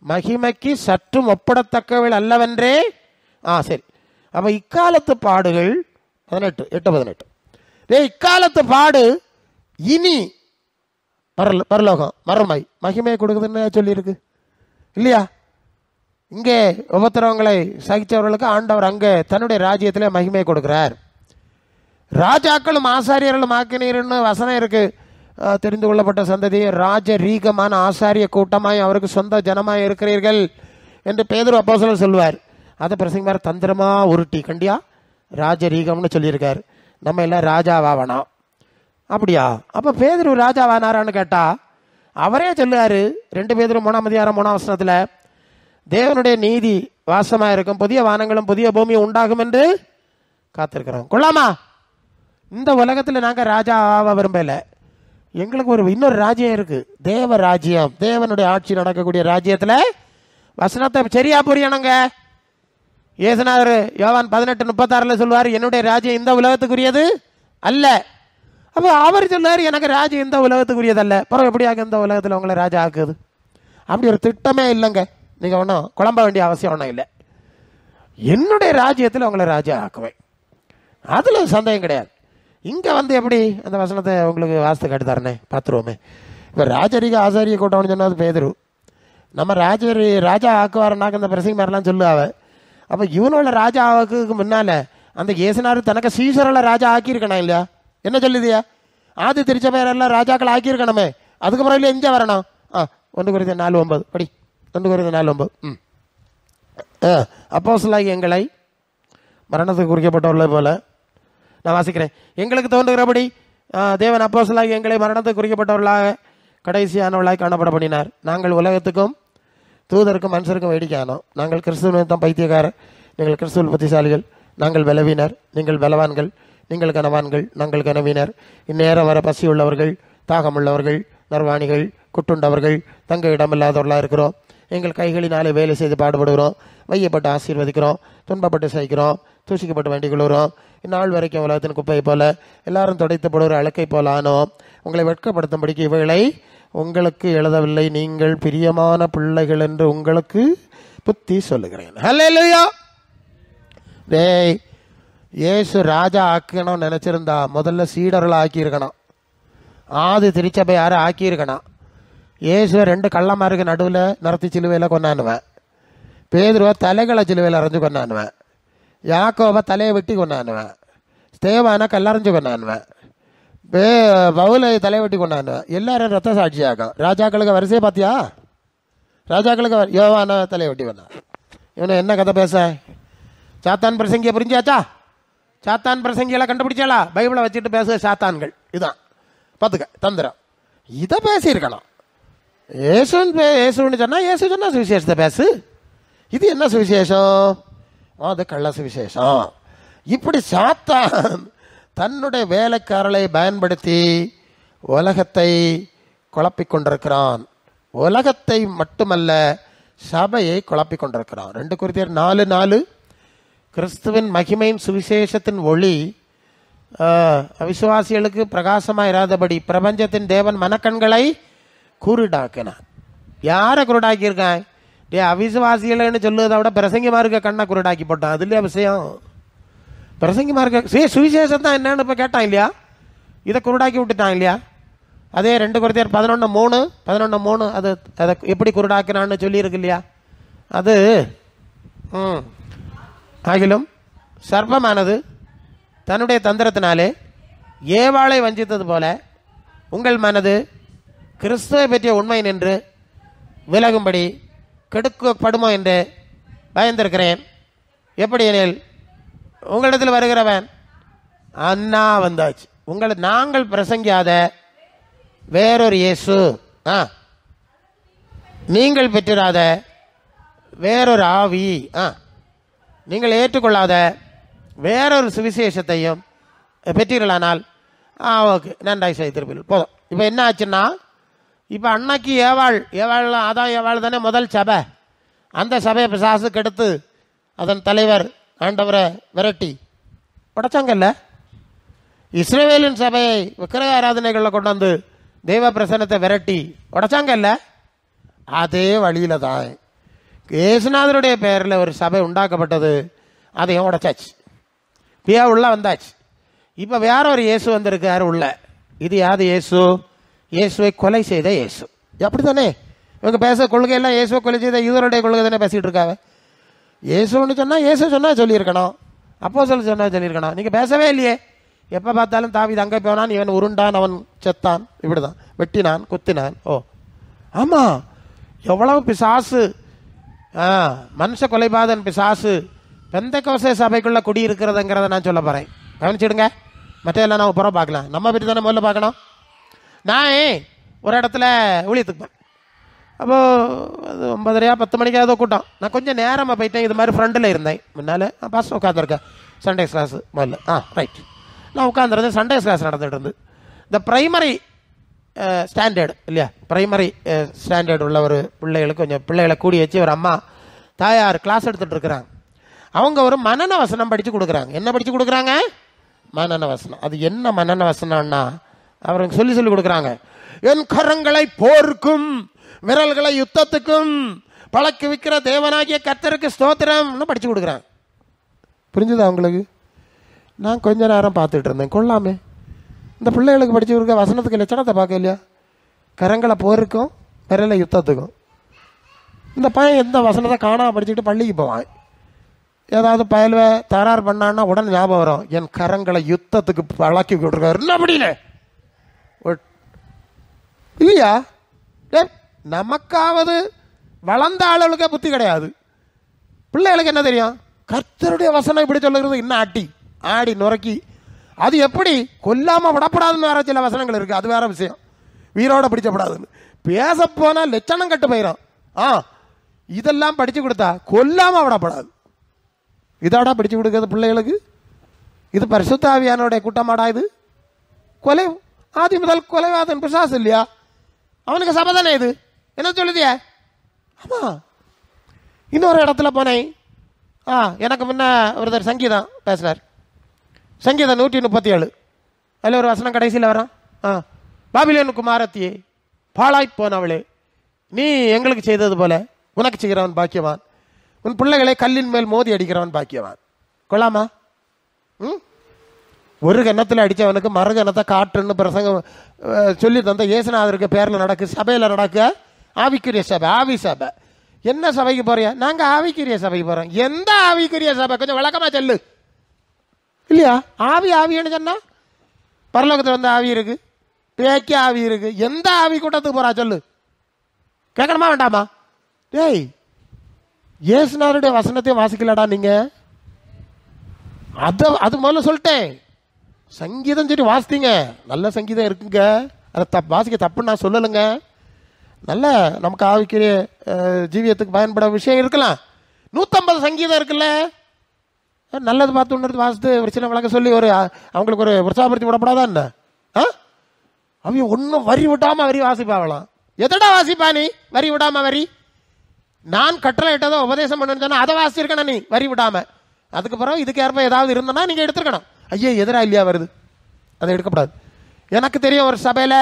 மகிமைக்கு சற்றும் ஒப்பிடத்தக்கவள் அல்லவென்றே. சரி. அப்போ இக்காலத்து பாடுகள் 18 இக்காலத்து பாடு இனி பரலோகம் மறுமை மகிமையை கொடுக்குதுன்னு சொல்லியிருக்கு இல்லையா? இங்கே உபத்திரவங்களை சகிச்சவர்களுக்கு ஆண்டவர் அங்கே தன்னுடைய ராஜ்யத்திலே மகிமையை கொடுக்கிறார். ராஜாக்களும் ஆசாரியர்களும் ஆக்கினீர்னு வசனம் இருக்கு. தெரிந்து கொள்ளப்பட்ட சந்ததி ராஜரீகமான ஆசாரிய கூட்டமாய் அவருக்கு சொந்த ஜனமாய் இருக்கிறீர்கள் என்று பேதுரு அப்போஸ்தலர் சொல்லுவார். அதை பிரசங்கமார் தந்திரமா உருட்டி கண்டியா ராஜரீகம்னு சொல்லியிருக்கார். நம்ம எல்லாம் ராஜாவாவணும். அப்படியா? அப்போ பேதுரு ராஜாவானாரான்னு கேட்டா அவரே சொல்லுவார். 2 பேதுரு 3:3 தேவனுடைய நீதி வாசமாக இருக்கும், புதிய வானங்களும் புதிய பூமியும் உண்டாகும் என்று காத்திருக்கிறோம். கொள்ளாமா? இந்த உலகத்தில் நாங்கள் ராஜா ஆக விரும்பல. எங்களுக்கு இன்னொரு ராஜ்யம் இருக்கு, தேவ ராஜ்யம். தேவனுடைய ஆட்சி நடக்கக்கூடிய ராஜ்யத்தில் வசனத்தை சரியா புரியணுங்க. இயேசுநாதர் யோவான் 18:36 சொல்லுவார், என்னுடைய ராஜ்யம் இந்த உலகத்துக்குரியது அல்ல. அப்போ அவர் சொன்னார், எனக்கு ராஜ்யம் இந்த உலகத்துக்குரியது அல்ல. பிறகு எப்படியாக இந்த உலகத்தில் உங்களை ராஜா ஆக்குது? அப்படி ஒரு திட்டமே இல்லைங்க. நீங்கள் ஒன்றும் குழம்ப வேண்டிய அவசியம் ஒன்றும் இல்லை. என்னுடைய ராஜ்யத்தில் உங்களை ராஜா ஆக்குவேன், அதில் சந்தேகம் கிடையாது. இங்கே எப்படி அந்த வசனத்தை உங்களுக்கு வாஸ்து காட்டி தரனே பார்த்துருவோமே. இப்போ ராஜரீக ஆசாரிய கூட்டம்னு சொன்னது பேதுரு. நம்ம ராஜா ஆக்குவாரனாக்க இந்த பிரசங்க மாதிரிலாம் சொல்லுவாவ. அப்போ இவனோட ராஜா ஆக்குக்கு முன்னால் அந்த இயேசுநாதர் தனக்கு சீசரில் ராஜா ஆக்கியிருக்கணும் இல்லையா? என்ன சொல்லுதியா? ஆதி திருச்ச பேரெல்லாம் ராஜாக்கள் ஆக்கியிருக்கணுமே. அதுக்கப்புறம் இல்லை எங்கே வரணும்? 1 Corinthians 4:9 படி. 1 Corinthians 4:9 அப்போஸ்தலராகிய எங்களை மரணத்துக்கு குறிக்கப்பட்டவர்களை போல நான் வாசிக்கிறேன். எங்களுக்கு தோன்றுகிறபடி தேவன் அப்போஸ்தலராகிய எங்களை மரணத்துக்கு குறிக்கப்பட்டவர்களாக கடைசியானவர்களாக காணப்பட பண்ணினார். நாங்கள் உலகத்துக்கும் தூதருக்கும் மனுஷருக்கும் வேடிக்கையானோம். நாங்கள் கிறிஸ்துவ பைத்தியக்காரர், நீங்கள் கிறிஸ்துவ புத்திசாலிகள். நாங்கள் பலவீனர், நீங்கள் பலவான்கள். நீங்கள் கனவான்கள், நாங்கள் கனவீனர். இந்நேரம் வர பசி உள்ளவர்கள், தாகமுள்ளவர்கள், நர்வாணிகள், குட்டுண்டவர்கள், தங்க இடமில்லாதவர்களாக இருக்கிறோம். எங்கள் கைகளினாலே வேலை செய்து பாடுபடுகிறோம், வையப்பட்டு ஆசீர்வதிக்கிறோம், துன்பப்பட்டு சகிக்கிறோம், தூசிக்கப்பட்டு வேண்டிக் கொள்கிறோம். இந்நாள் வரைக்கும் உலகத்தின் குப்பை போல எல்லாரும் துடைத்தப்படுகிற அழுக்கை போல ஆனோம். உங்களை வெட்கப்படுத்தும்படிக்கு இவைகளை உங்களுக்கு எழுதவில்லை, நீங்கள் பிரியமான பிள்ளைகள் என்று உங்களுக்கு புத்தி சொல்லுகிறேன். ஹல்லேலூயா. டேய், இயேசு ராஜா ஆக்கணும்னு நினச்சிருந்தா முதல்ல சீடர்களை ஆக்கியிருக்கணும். ஆதி திருச்சபை யாரை ஆக்கியிருக்கணும்? இயேசுவை 2 கள்ளமாருக்கு நடுவில் நிறுத்தி சிலுவையில் கொண்டாடுவேன். பேதுருவை தலைகளை சிலுவையில் அரைஞ்சு கொண்டாடுவேன். யாக்கோபை தலையை வெட்டி கொண்டாடுவேன். ஸ்தேவானை கல்லறைஞ்சு கொண்டாடுவேன். பவுலை தலையை வெட்டி கொண்டாடுவேன். எல்லாரும் ரத்த சாட்சியாகும். ராஜாக்களுக்கு வரிசையை பார்த்தியா? ராஜாக்களுக்கு யோவான தலையை வெட்டி கொண்டான். இவனை என்ன கதை பேச? சாத்தான் பிரசங்கியை புரிஞ்சாச்சா? சாத்தான் பிரசங்கியெல்லாம் கண்டுபிடிச்சாளா? பைபிளை வச்சுட்டு பேச சாத்தான்கள். இதுதான் பார்த்துக்க தந்திரம். இதை பேசியிருக்கணும். ஏசுன்னு சொன்னா ஏசு சொன்னா சுவிசேஷத்தை பேசு. இது என்ன சுவிசேஷம்? அது கள்ள சுவிசேஷம். இப்படி சாத்தான் தன்னுடைய வேலைக்காரர்களை பயன்படுத்தி உலகத்தை குழப்பிக் கொண்டிருக்கிறான். உலகத்தை மட்டுமல்ல, சபையை குழப்பிக் கொண்டிருக்கிறான். 2 கொரிந்தியர் 4:4 கிறிஸ்துவின் மகிமையின் சுவிசேஷத்தின் ஒளி அவிசுவாசிகளுக்கு பிரகாசமாக இராதபடி பிரபஞ்சத்தின் தேவன் மனக்கண்களை குருடாக்கினான். யாரை குருடாக்கியிருக்கான்? அவிசுவாசிகள்னு சொல்லுவதை விட பிரசங்கிமா இருக்க கண்ணை குருடாக்கி போட்டான். அதுலயா விஷயம்? பிரசங்கிமா இருக்க சுவிசேஷம் தான் என்னன்னு இப்போ கேட்டான் இல்லையா? இதை குருடாக்கி விட்டுட்டான் இல்லையா? அதே 2 கொரிந்தியர் 11:3 அது அதை எப்படி குருடாக்கினான்னு சொல்லியிருக்கு இல்லையா? அது ஆகிலும் சர்ப்பமானது தன்னுடைய தந்திரத்தினாலே ஏவாளை வஞ்சித்தது போல உங்கள் மனது கிறிஸ்துவை பற்றிய உண்மை நின்று விலகும்படி கெடுக்கப்படுமோ என்று பயந்திருக்கிறேன். எப்படி எனில் உங்களிடத்தில் வருகிறவன் அண்ணா வந்தாச்சு. நாங்கள் பிரசங்கியாத வேறொரு இயேசு, நீங்கள் பெற்றிராத வேறொரு ஆவி, நீங்கள் ஏற்றுக்கொள்ளாத வேறொரு சுவிசேஷத்தையும் பெற்றீர்களானால் ஓகே, நன்றாய் செய்திருப்பீர்கள். போதும். இப்போ என்ன ஆச்சுன்னா, இப்போ அன்னைக்கு ஏவாள் தானே முதல் சபை. அந்த சபையை பிசாசு கெடுத்து அதன் தலைவர் ஆண்டவரை விரட்டி உடைச்சாங்கல்ல. இஸ்ரவேலின் சபையை விக்கிரக ஆராதனைகளில் கொண்டு வந்து தெய்வ பிரசன்னத்தை விரட்டி உடைச்சாங்கல்ல. அதே வழியில தான் இயேசுநாதருடைய பெயரில் ஒரு சபை உண்டாக்கப்பட்டது. அதையும் உடைச்சாச்சு. பியா உள்ள வந்தாச்சு. இப்போ வேற ஒரு இயேசு வந்திருக்காரு உள்ள. இது யாது இயேசு? இயேசுவை கொலை செய்த இயேசு. அப்படி தானே இவங்க பேச கொள்கையெல்லாம் இயேசுவை கொலை செய்த யூதருடைய கொள்கை தானே பேசிகிட்டு இருக்காங்க. இயேசுன்னு சொன்னால் இயேசு சொன்னால் சொல்லியிருக்கணும், அப்போஸ்தலர் சொன்னால் சொல்லியிருக்கணும். நீங்கள் பேசவே இல்லையே. எப்போ பார்த்தாலும் தாவீது அங்கே போனான், இவன் உருண்டான், அவன் செத்தான், இப்படி தான் வெட்டினான், குத்தினான். ஆமாம், எவ்வளவு பிசாசு, மனுஷ கொலைபாதன் பிசாசு பெந்தெக்கோஸ்தே சபைக்குள்ளே குடியிருக்கிறதுங்கிறத நான் சொல்ல போகிறேன். கவனிச்சிடுங்க. மற்ற நான் புறம் பார்க்கலாம். நம்ம பற்றி தானே முதல்ல பார்க்கணும். நான் ஒரு இடத்துல ஊழியத்துக்கு போனேன். அப்போது அது 9:30 மணிக்காவது கூட்டம். நான் கொஞ்சம் நேரமாக போயிட்டேன். இது மாதிரி ஃப்ரெண்டில் இருந்தேன். முன்னால் பாஸ் உட்காந்துருக்கேன். சண்டே கிளாஸ் முதல்ல ரைட். நான் உட்காந்துருந்தேன். சண்டே கிளாஸ் நடந்துகிட்டு இருந்து இந்த ப்ரைமரி ஸ்டாண்டர்டு இல்லையா, ப்ரைமரி ஸ்டாண்டர்டு உள்ள ஒரு பிள்ளைகளுக்கு கொஞ்சம் பிள்ளைகளை கூடி வச்சு ஒரு அம்மா தாயார் கிளாஸ் எடுத்துகிட்டு இருக்கிறாங்க. அவங்க ஒரு மனன வசனம் படித்து கொடுக்குறாங்க. என்ன படித்து கொடுக்குறாங்க? மனன வசனம். அது என்ன மனன வசனம்னா, அவருக்கு சொல்லி கொடுக்குறாங்க. என் கரங்களை போருக்கும் விரல்களை யுத்தத்துக்கும் பழக்கி வைக்கிற தேவனாகிய கர்த்தருக்கு ஸ்தோத்திரம்னு படித்து கொடுக்குறாங்க. புரிஞ்சுதா உங்களுக்கு? நான் கொஞ்ச நேரம் பார்த்துட்டு இருந்தேன். கொள்ளாமே, இந்த பிள்ளைகளுக்கு படித்து கொடுக்க வசனத்துக்கு லட்சணத்தை பார்க்க இல்லையா? கரங்களை போருக்கும் விரலை யுத்தத்துக்கும். இந்த பையன் எந்த வசனத்தை காணாமல் படிச்சுக்கிட்டு பள்ளிக்கு போவான். ஏதாவது பயல்வை தகராறு பண்ணான்னா உடனே ஞாபகம் வரும், என் கரங்களை யுத்தத்துக்கு பழக்கி விட்டுருக்காரு. என்ன அப்படியில இல்லையா? நமக்காவது வளர்ந்த ஆளுகளுக்கே புத்தி கிடையாது. பிள்ளைகளுக்கு என்ன தெரியும்? கர்த்தருடைய வசனம் இப்படி சொல்லுறது இன்னும் ஆடி நுறக்கி. அது எப்படி கொல்லாமல் விடப்படாதுன்னு வேற சில வசனங்கள் இருக்குது. அது வேற விஷயம். வீரோட பிடிச்சப்படாதுன்னு பேச போனால் லட்சணம் கட்டு போயிடும். இதெல்லாம் படித்து கொடுத்தா கொல்லாமல் விடப்படாது. இதாடா படித்து கொடுக்குறது பிள்ளைகளுக்கு? இது பரிசுத்த ஆவியானோடைய கூட்டமாடா? இது கொலை ஆதி முதல் கொலைவாதன் பிசாசு இல்லையா? அவனுக்கு சபை தானே இது. என்ன சொல்லுதிய? ஆமாம். இன்னொரு இடத்துல போனேன். எனக்கு முன்ன ஒருத்தர் சங்கீதம் பேசுனார். சங்கீதம் 137 அதில் ஒரு வசனம் கடைசியில் வரான். பாபிலோன் குமாரத்தியே, பாழாய் போனவளே, நீ எங்களுக்கு செய்தது போல உனக்கு செய்கிறவன் பாக்கியவான், உன் பிள்ளைகளை கல்லின் மேல் மோதி அடிக்கிறவன் பாக்கியவான். கொள்ளாமா? ஒரு கன்னத்தில் அடித்தவனுக்கு மறு கன்னத்தை காட்டுன்னு பிரசங்கம் சொல்லி தந்த இயேசுநாதருக்கு பேரில் நடக்கு, சபையில் நடக்க ஆவிக்குரிய சபை, ஆவி சபை. என்ன சபைக்கு போறியா? நாங்கள் ஆவிக்குரிய சபைக்கு போகிறோம். எந்த ஆவிக்குரிய சபை? கொஞ்சம் விளக்கமாக சொல்லு. இல்லையா? ஆவின்னு சொன்னா பரலோகத்தில் வந்து ஆவி இருக்கு, பேக்கி ஆவி இருக்கு. எந்த ஆவி கூட்டத்துக்கு போறா சொல்லு. கேட்கணுமா வேண்டாமா? டேய், இயேசுநாதருடைய வசனத்தையும் வாசிக்கலடா நீங்க. அது முதல்ல சொல்லிட்டேன். சங்கீதம் சரி வாசித்தீங்க, நல்ல சங்கீதம் இருக்குங்க. அதை வாசிக்க தப்புன்னு நான் சொல்லலைங்க. நல்ல நமக்கு ஆவிக்குரிய ஜீவியத்துக்கு பயன்பட விஷயம் இருக்கலாம். 150 சங்கீதம் இருக்குல்ல, நல்லது பார்த்து ஒன்று வாசித்து ஒரு சின்ன வழக்கம் சொல்லி ஒரு அவங்களுக்கு ஒரு உற்சாகப்படுத்தி விடப்படாதான் என்ன? அவங்க ஒன்றும் வரி விடாமல் வரி வாசிப்பாங்களாம். எதடா வாசிப்பா நீ வரி விடாமல்? வரி நான் கட்டளை இட்டதை உபதேசம் பண்ணுன்னு சொன்னா அதை வாசிச்சிருக்கணும் நீ வரி விடாம. அதுக்கு பிறகு இதுக்கு ஏற்ப ஏதாவது இருந்தனா நீங்க எடுத்துருக்கணும். ஐயோ எதிரா இல்லையா வருது, அதை எடுக்கப்படாது. எனக்கு தெரியும் ஒரு சபையில்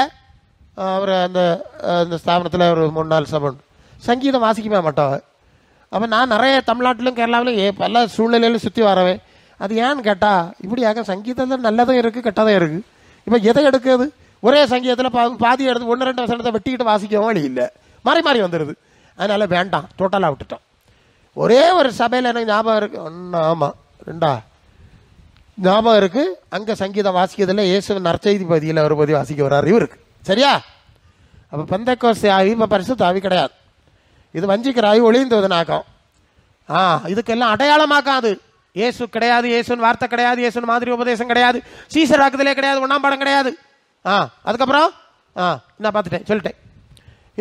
அவர் அந்த ஸ்தாபனத்தில் ஒரு 3-4 சபை சங்கீதம் வாசிக்கவே மாட்டாங்க. அப்போ நான் நிறைய தமிழ்நாட்டிலும் கேரளாவிலும் பல சூழ்நிலையிலும் சுற்றி வரவேன். அது ஏன்னு கேட்டால் இப்படியாக சங்கீதத்தில் நல்லதும் இருக்குது கெட்டதும் இருக்குது. இப்போ எதை எடுக்குது? ஒரே சங்கீதத்தில் பாதி எடுத்து 1-2 வசனத்தை வெட்டிக்கிட்டு வாசிக்கவும் வழி இல்லை, மாறி மாறி வந்துடுது. அதனால் வேண்டாம், டோட்டலாக விட்டுட்டோம். ஒரே ஒரு சபையில் எனக்கு ஞாபகம் இருக்குது, ஆமாம் 2 ஞாபகம் இருக்குது. அங்கே சங்கீதம் வாசிக்கிறதுல இயேசுவின் நற்செய்தி பகுதியில் ஒரு பகுதி வாசிக்க வர அறிவு இருக்குது. சரியா? அப்போ பெந்தெக்கோஸ்தே ஆவி இப்போ பரிசுத்த ஆவி கிடையாது. இது வஞ்சிக்கிற ஆவி ஒளிந்ததுனாக்கம். இதுக்கெல்லாம் அடையாளமாக்கம். அது இயேசு கிடையாது, இயேசுன்னு வார்த்தை கிடையாது, இயேசுன்னு மாதிரி உபதேசம் கிடையாது, சீசராக்குதலே கிடையாது, 1ஆம் பாடம் கிடையாது. அதுக்கப்புறம் நான் பார்த்துட்டேன், சொல்லிட்டேன்.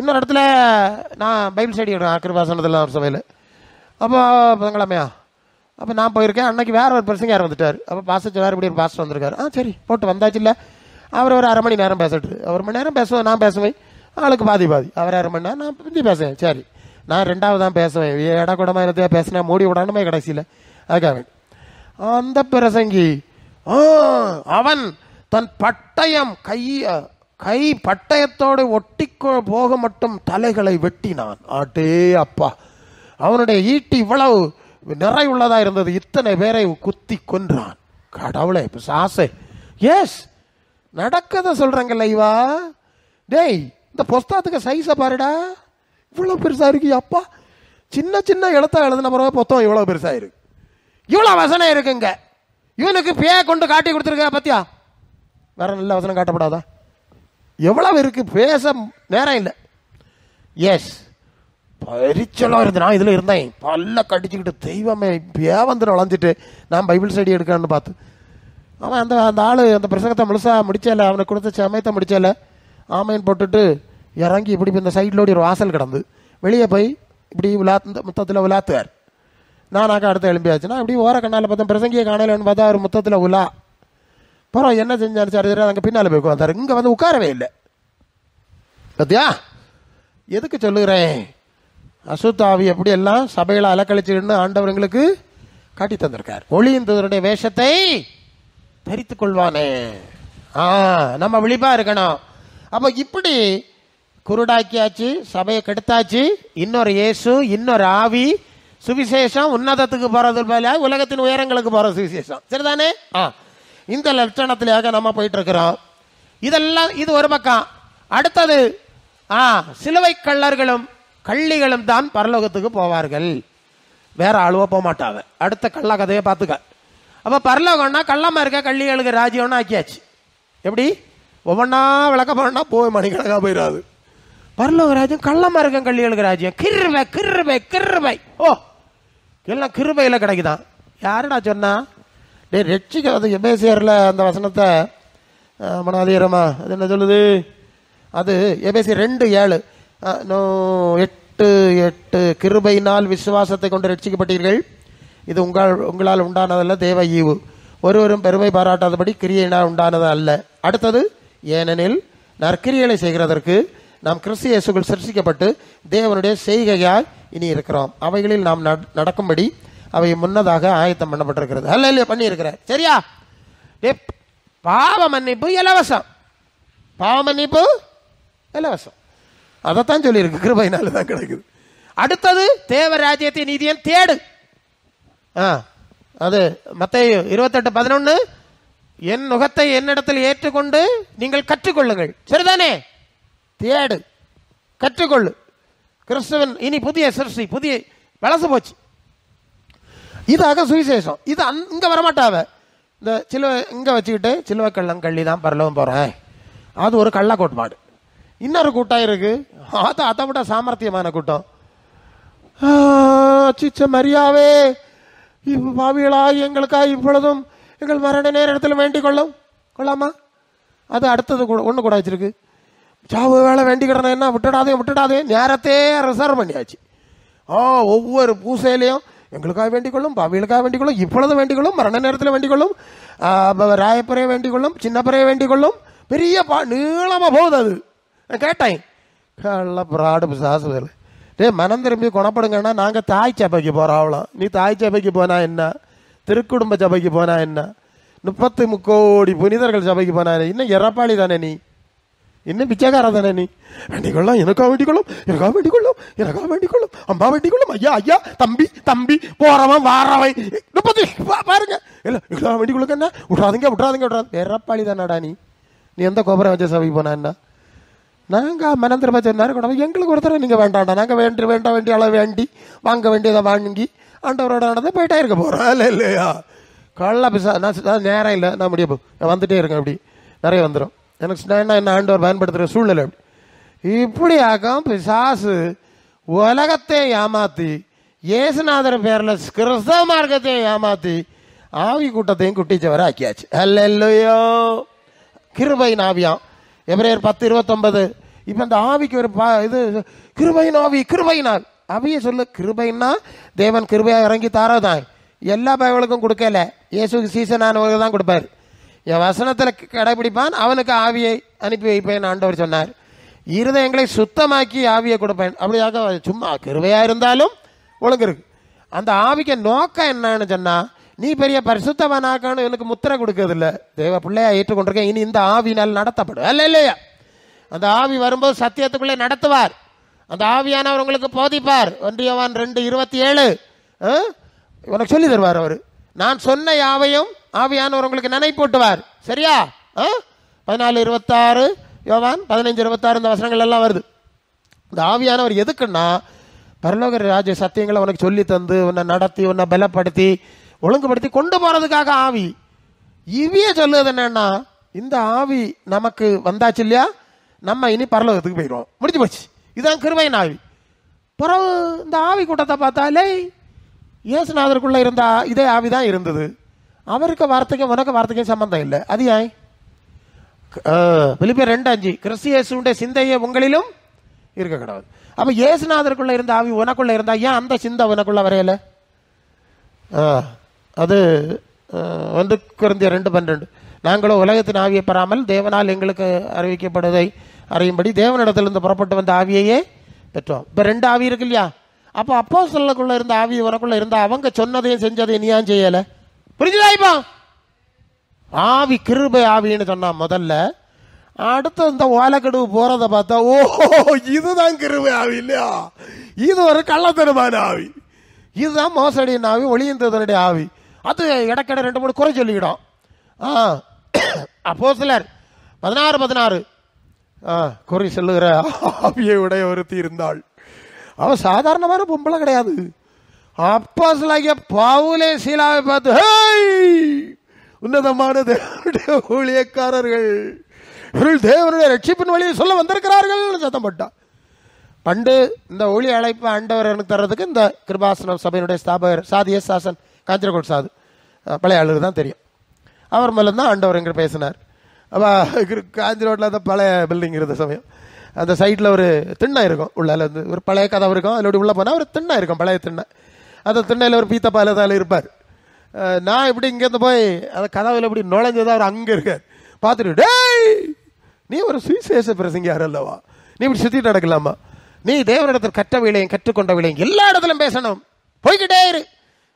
இன்னொரு இடத்துல நான் பைபிள் ஸ்டடி எடுக்கிறேன் கிருபாசனத்தில் ஒரு சபையில். அப்போ புதன்கிழமையா அப்போ நான் போயிருக்கேன். அன்னைக்கு வேற ஒரு பிரசங்க யார் வந்துட்டார். அப்போ பாஸ்டர் வேறு இப்படி ஒரு பாஸ்டர் வந்திருக்காரு. சரி போட்டு வந்தாச்சு. இல்லை அவர் ஒரு 1/2 மணி நேரம் பேசிட்டு, 1 மணி நேரம் பேசுவேன், நான் பேசுவேன், ஆளுக்கு பாதி அவர் 1/2 மணி நேரம், நான் பிந்தி பேசுவேன். சரி நான் 2வது தான் பேசுவேன். இடக்கூடமா என்னத்தையா பேசினேன், மூடி விடானுமே கடைசியில். அதுக்காக அந்த பிரசங்கி அவன் தன் பட்டயம் கை பட்டயத்தோடு ஒட்டி போக மட்டும் தலைகளை வெட்டினான். ஆட்டே அப்பா, அவனுடைய ஈட்டி இவ்வளவு நிறையுள்ளதா இருந்தது, இத்தனை பேரை குத்தி கொன்றான். கடவுளே சாசை. எஸ் நடக்கத சொல்றாங்கல்ல இவா. டேய் இந்த புஸ்தகத்துக்கு சைஸை பாருடா, இவ்வளவு பெருசா இருக்கு. அப்பா சின்ன சின்ன எழுத்த எழுதின பிறகு புத்தகம் இவ்வளவு பெருசா இருக்கு, இவ்வளவு வசனம் இருக்குங்க. இவனுக்கு பேய கொண்டு காட்டி கொடுத்துருக்க பத்தியா, வேற நல்ல வசனம் காட்டப்படாதா? எவ்வளவு இருக்கு, பேச நேரம் இல்லை. எஸ் பரிச்சலம் இருந்து நான் இதில் இருந்தேன், பல்ல கடிச்சுக்கிட்டு தெய்வமே பேவந்து வளர்ந்துட்டு நான் பைபிள் ஸ்டடி எடுக்கணும்னு பார்த்து அவன் அந்த ஆள் அந்த பிரசங்கத்தை முழுசா முடிச்சல, அவனுக்கு கொடுத்த சமயத்தை முடிச்சல, ஆமைன்னு போட்டுட்டு இறங்கி இப்படி இந்த சைட்லோடி ஒரு வாசல் கிடந்து வெளியே போய் இப்படி முத்தத்தில் விளாத்துவார். நானாக்கா அடுத்த எழும்பியாச்சுன்னா இப்படி ஓர கண்ணால் பார்த்தேன், பிரசங்கியை காணலன்னு பார்த்தா அவர் முத்தத்தில் உலா. அப்புறம் என்ன செஞ்சாரு சார், அங்கே பின்னால் போய் உட்காந்தாரு. இங்கே வந்து உட்காரவே இல்லை. பத்தியா எதுக்கு சொல்லுகிறேன்? அசுத்தாவி எப்படி எல்லாம் சபைகளை அலக்கழிச்சுன்னு ஆண்டவர்களுக்கு காட்டி தந்திருக்கார். ஒளியின்தருடைய வேஷத்தை தரித்து கொள்வானே. நம்ம விழிப்பா இருக்கணும். அப்போ இப்படி குருடாக்கியாச்சு, சபையை கெடுத்தாச்சு. இன்னொரு இயேசு, இன்னொரு ஆவி, சுவிசேஷம் உன்னதத்துக்கு போறது போல உலகத்தின் உயரங்களுக்கு போற சுவிசேஷம். சரிதானே? இந்த லட்சணத்திலேயாக நம்ம போயிட்டு இருக்கிறோம். இதெல்லாம் இது ஒரு பக்கம். அடுத்தது சிலுவை கள்ளர்களும் கள்ளிகளும் தான் பரலோகத்துக்கு போவார்கள், வேற ஆளுவோ போக மாட்டாங்க. அடுத்த கள்ள கதையை பார்த்துக்க. அப்ப பரலோகம்னா கள்ளமா இருக்க கள்ளிகளுக்கு ராஜ்யம்னு ஆக்கியாச்சு. எப்படி ஒவ்வொன்னா விளக்க போனா போய் மணிக்கணக்கா போயிடாது. பரலோக ராஜ்யம் கள்ளமா இருக்க கள்ளிகளுக்கு ராஜ்யம். கிருபை கிருபை கிருபை. எல்லாம் கிருபையில கிடைக்குதான். யாருடா சொன்னா? ரட்சிக்கிறது எபேசியர்ல அந்த வசனத்தை மனாதீரமா அது என்ன சொல்லுது? அது எபேசியர் 2:7 8:8 கிருபையினால் விசுவாசத்தை கொண்டு ரட்சிக்கப்பட்டீர்கள், இது உங்களால் உண்டானதல்ல, தேவ ஈவு, ஒருவரும் பெருமை பாராட்டாதபடி கிரியையினால் உண்டானது அல்ல. அடுத்தது ஏனெனில் நற்கிரியைகளை செய்கிறதற்கு நாம் கிறிஸ்து இயேசுக்குள் சிருஷ்டிக்கப்பட்டு தேவனுடைய செய்கையாய் இனி இருக்கிறோம், அவைகளில் நாம் நடக்கும்படி அவை முன்னதாக ஆயத்தம் பண்ணப்பட்டிருக்கிறது. அல்ல பண்ணி இருக்கிறார். சரியா? பாவ மன்னிப்பு இலவசம், பாவ மன்னிப்பு இலவசம். அதைத்தான் சொல்லியிருக்கு, கிருபையினால தான் கிடைக்குது. அடுத்தது தேவ ராஜ்யத்தை நீதியன் தேடு. அது மத்தேயு 28:11 என் நுகத்தை என்னிடத்தில் ஏற்றுக்கொண்டு நீங்கள் கற்றுக்கொள்ளுங்கள். சரிதானே? தேடு, கற்றுக்கொள்ளு. கிறிஸ்துவன் இனி புதிய சிருஷ்டி, புதிய வளசு போச்சு. இதாக சுவிசேஷம். இது இங்க வரமாட்டாவ. இந்த சிலுவை இங்க வச்சுக்கிட்டு சிலுவை கள்ளம் கள்ளி தான் பரலோகம் போறேன், அது ஒரு கள்ள கோட்பாடு. இன்னொரு கூட்டம் இருக்கு, அதை விட சாமர்த்தியமான கூட்டம். மரியாவே பாவிகளா எங்களுக்காக இப்பொழுதும் எங்கள் மரண நேரத்தில் வேண்டிக் கொள்ளாமா? அது அடுத்தது கூட ஒன்று கூட வச்சிருக்கு. சாவு வேலை வேண்டிக்கிடணும், என்ன விட்டுடாதே நேரத்தே ரிசர்வ் பண்ணியாச்சு. ஒவ்வொரு பூசையிலையும் எங்களுக்காக வேண்டிக்கொள்ளும், பாவிகளுக்காக வேண்டிக்கொள்ளும், இப்பொழுது வேண்டிக்கொள்ளும், மரண நேரத்தில் வேண்டிக்கொள்ளும், ராயப்பறையை வேண்டிக்கொள்ளும், சின்னப்பறையை வேண்டிக்கொள்ளும், பெரிய நீளமா போகுது. அது கேட்டேன், பிராடு சாசுதல் மனம் திரும்பி குணப்படுங்கன்னா நாங்கள் தாய் சபைக்கு போகிறோம் அவ்வளோ. நீ தாய் சபைக்கு போனா என்ன, திருக்குடும்ப சபைக்கு போனா என்ன, 30 கோடி புனிதர்கள் சபைக்கு போனா இன்னும் இறப்பாளி தானே நீ, இன்னும் பிச்சைக்கார தானே நீ. வேண்டிக்கொள்ளும், எனக்கா வேண்டிக்கொள்ளும், எனக்கா வேண்டிக்கொள்ளும், எனக்கா வேண்டிக்கொள்ளும், அம்மா வேண்டிக்கொள்ளும், ஐயா ஐயா, தம்பி தம்பி, போறவன் வாரவன் 30 பாருங்க இல்லை எனக்கா வேண்டிக்கொள்ளுங்க, என்ன விட்றாதீங்க விட்றாதீங்க விட்றாது. இறப்பாளி தானடா நீ. நீ எந்த கோபுரம் வச்ச சபைக்கு போனா என்ன? நாங்கள் மனம் திரும்ப சொன்னார் கூட எங்களுக்கு ஒருத்தர நீங்கள் வேண்டாண்டா, நாங்கள் வேண்ட வேண்டிய அளவு வேண்டி வாங்க வேண்டியதை வாங்கி ஆண்டவரோட நடந்து போயிட்டே இருக்க போகிறோம். இல்லை இல்லையா கள்ள பிசா. நான் நேரம் இல்லை, நான் முடிய வந்துட்டே இருக்கேன். அப்படி நிறைய வந்துடும் எனக்கு. என்ன ஆண்டவர் பயன்படுத்துகிற சூழ்நிலை அப்படி. இப்படியாக்கம் பிசாசு உலகத்தை ஏமாற்றி இயேசுநாதர் பேரில் கிறிஸ்தவ மார்க்கத்தை ஏமாற்றி ஆவி கூட்டத்தையும் குட்டிச்சவரை ஆக்கியாச்சு. அல்லேலூயா. கிருபையின் ஆவியாம். எபிரேயர் 10:29. இப்போ இந்த ஆவிக்கு ஒரு இது கிருபையின் ஆவி, கிருபையின் ஆவி. அவைய சொல்லு. கிருபைன்னா தேவன் கிருபையாக இறங்கி தாரதான். எல்லா பயவளுக்கும் கொடுக்கல, இயேசுக்கு சீசனானவர்கள் தான் கொடுப்பார். என் வசனத்தில் கடைபிடிப்பான் அவனுக்கு ஆவியை அனுப்பி வைப்பேன் ஆண்டவர் சொன்னார். இருதயங்களை சுத்தமாக்கி ஆவியை கொடுப்பேன். அப்படியாக சும்மா கிருபையாக இருந்தாலும் ஒழுங்கு இருக்கு. அந்த ஆவிக்கு நோக்கம் என்னன்னு சொன்னால், நீ பெரிய பரிசுத்தவனாக்கான்னு எனக்கு முத்திரை கொடுக்கறது இல்லை, தேவ பிள்ளையா ஏற்றுக்கொண்டிருக்கேன், இனி இந்த ஆவினால் நடத்தப்படும். அல்ல இல்லையா? அந்த ஆவி வரும்போது சத்தியத்துக்குள்ளே நடத்துவார். அந்த ஆவியானவர் உங்களுக்கு போதிப்பார். 1 யோவான் 2:27 உனக்கு சொல்லி தருவார். அவர் நான் சொன்ன யாவையும் ஆவியானவர் உங்களுக்கு நினைப்பூட்டுவார். சரியா? 14:26 யோவான் 15:26 இந்த வசனங்கள் எல்லாம் வருது. இந்த ஆவியானவர் எதுக்குன்னா, பரலோக ராஜ்ய சத்தியங்களை உனக்கு சொல்லி தந்து உன்னை நடத்தி உன்னை பலப்படுத்தி ஒழுங்குபடுத்தி கொண்டு போறதுக்காக ஆவி. இவைய சொல்லுவது என்னன்னா, இந்த ஆவி நமக்கு வந்தாச்சு இல்லையா, நம்ம இனி பரலோகத்துக்கு போயிடுவோம், முடிஞ்சு போச்சு. இதுதான் கிருபையின் ஆவி. பிறகு இந்த ஆவி கூட்டத்தை பார்த்தாலே இயேசுநாதருக்குள்ள இருந்தா இதே ஆவி தான் இருந்தது. அவருக்கு வார்த்தைக்கும் உனக்கு வார்த்தைக்கும் சம்பந்தம் இல்லை. அது ஏன்? பிலிப்பியர் 2:5 கிறிஸ்து இயேசுவுடைய சிந்தையை உங்களிலும் இருக்க கூடாது. அப்ப இயேசுநாதருக்குள்ள இருந்த ஆவி உனக்குள்ள இருந்தா ஏன் அந்த சிந்தை உனக்குள்ள வரையல? அது 1 கொரிந்தியர் 2:12 நாங்களோ உலகத்தின் ஆவியை பெறாமல் தேவனால் எங்களுக்கு அறிவிக்கப்படுவதை அறியும்படி தேவனிடத்திலிருந்து புறப்பட்டு வந்த ஆவியையே பெற்றோம். இப்போ 2 ஆவி இருக்கு இல்லையா? அப்போ அப்போஸ்தலருக்குள்ள இருந்த ஆவி உனக்குள்ள இருந்தா அவங்க சொன்னதையும் செஞ்சதையும் நீ ஏன் செய்யல? புரிஞ்சுதா? இப்போ ஆவி கிருபை ஆவின்னு சொன்னா முதல்ல, அடுத்து இந்த ஓலக்கடுவு போறதை பார்த்தா ஓ இதுதான் கிருபை ஆவி இல்லையா, இது ஒரு கள்ளத்தனமான ஆவி, இதுதான் மோசடியின் ஆவி, ஒளியந்ததனுடைய ஆவி. அது இடக்கடை 2-3 குறை சொல்லிக்கிடும். அப்போஸ்தலர் 16:16 குறி சொல்லுகிற ஆவியை உடைய ஒருத்தி இருந்தாள். அவன் சாதாரணமான பொம்பளை கிடையாது. அப்போஸ்தலனாகிய பவுலே சீலாவை பார்த்து உன்னதமான தேவனுடைய ஊழியக்காரர்கள் தேவனுடைய ரட்சிப்பின் வழியை சொல்ல வந்திருக்கிறார்கள் சத்தம் போட்டான். பண்டு இந்த ஊழிய அழைப்பு ஆண்டவர் எனக்கு தர்றதுக்கு இந்த கிருபாசனம் சபையினுடைய ஸ்தாபகர் சாதிய சாசன் காஞ்சிரகோட் சாது பழைய ஆளுக்கு தான் தெரியும். அவர் மேலே தான் ஆண்டவர் எங்கே பேசினார். அப்போ காஞ்சி ரோட்டில் அந்த பழைய பில்டிங் இருந்த சமயம் அந்த சைட்டில் ஒரு திண்ணை இருக்கும், உள்ளால இருந்து ஒரு பழைய கதவு இருக்கும், அதோட உள்ளே போனால் ஒரு திண்ணை இருக்கும், பழைய திண்ணை. அந்த திண்ணையில் ஒரு பீத்தப்பால தான் இருப்பார். நான் இப்படி இங்கேருந்து போய் அந்த கதவுல இப்படி நுழைஞ்சதான் அவர் அங்கே இருக்கார். பார்த்துட்டு டேய் நீ ஒரு சுவிசேஷ பிரசங்கியார் அல்லவா, நீ இப்படி சுற்றிட்டு நடக்கலாமா, நீ தேவனிடத்தில் கற்றவிலையும் கற்றுக்கொண்டவிலையும் எல்லா இடத்துலையும் பேசணும், போய்கிட்டே இரு,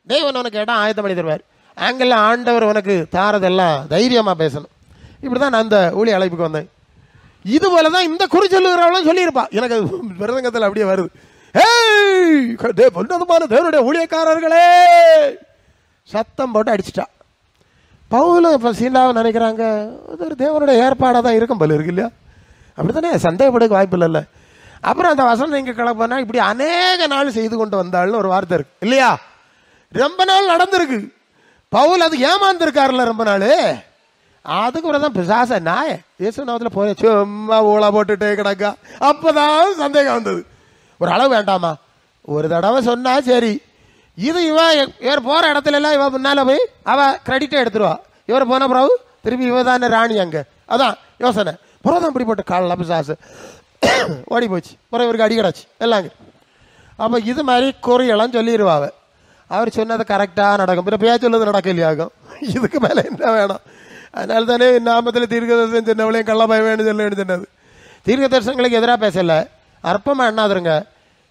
தேவன் உனக்கு இடம் ஆயத்தம் பண்ணி தருவார், அங்கெல்லாம் ஆண்டவர் உனக்கு தாரதெல்லாம் தைரியமாக பேசணும். இப்படி தான் நான் அந்த ஊழிய அழைப்புக்கு வந்தேன். இது போல தான் இந்த குறி சொல்லுகிறவளும் சொல்லியிருப்பா. எனக்கு பிரசங்கத்தில் அப்படியே வருது, தேவனுடைய ஊழியக்காரர்களே சத்தம் போட்டு அடிச்சுட்டா. பவுலும் இப்போ சீலாவை நினைக்கிறாங்க அது ஒரு தேவனுடைய ஏற்பாடாக தான் இருக்கும் போல இருக்கு இல்லையா, அப்படி தானே, சந்தேகப்படுக்க வாய்ப்பு இல்லைல்ல. அப்புறம் அந்த வசனம் இங்கே கிளம்பினா இப்படி அநேக நாள் செய்து கொண்டு வந்தாள்னு ஒரு வார்த்தை இருக்கு இல்லையா, ரொம்ப நாள் நடந்திருக்கு. பவுல் அது ஏமாந்துருக்காருல்ல ரொம்ப நாள். அதுக்கு ஒரு தான் பிசாச நாய இயேசுநாமத்தில் போய் சும்மா ஊழா போட்டுட்டே கிடக்கா. அப்போதான் சந்தேகம் வந்தது. ஒரு அளவு வேண்டாமா, ஒரு தடவை சொன்னா சரி, இது இவர் போகிற இடத்துல எல்லாம் இவ முன்னால போய் அவள் கிரெடிட்டை எடுத்துருவா, இவர் போன பிறகு திரும்பி இவ தானே ராணி அங்கே, அதான் யோசனை. புறதான் இப்படி போட்டு காலில் பிசாசு ஓடி போச்சு, பிறகு இவருக்கு அடி கிடாச்சு எல்லாங்க. அப்போ இது மாதிரி குறியெல்லாம் சொல்லிடுவாவ, அவர் சொன்னது கரெக்டாக நடக்கும், பிற பேச்சு சொல்லுறது நடக்க இல்லையாகும். இதுக்கு மேலே என்ன வேணும்? அதனால தானே நாமத்தில் தீர்க்க தரிசனம் சொன்னவளையும் கள்ள பய வேணும் சொல்ல சொன்னது. தீர்க்க தரிசனங்களுக்கு எதிராக பேசலை, அற்பமாக எண்ணாதுருங்க.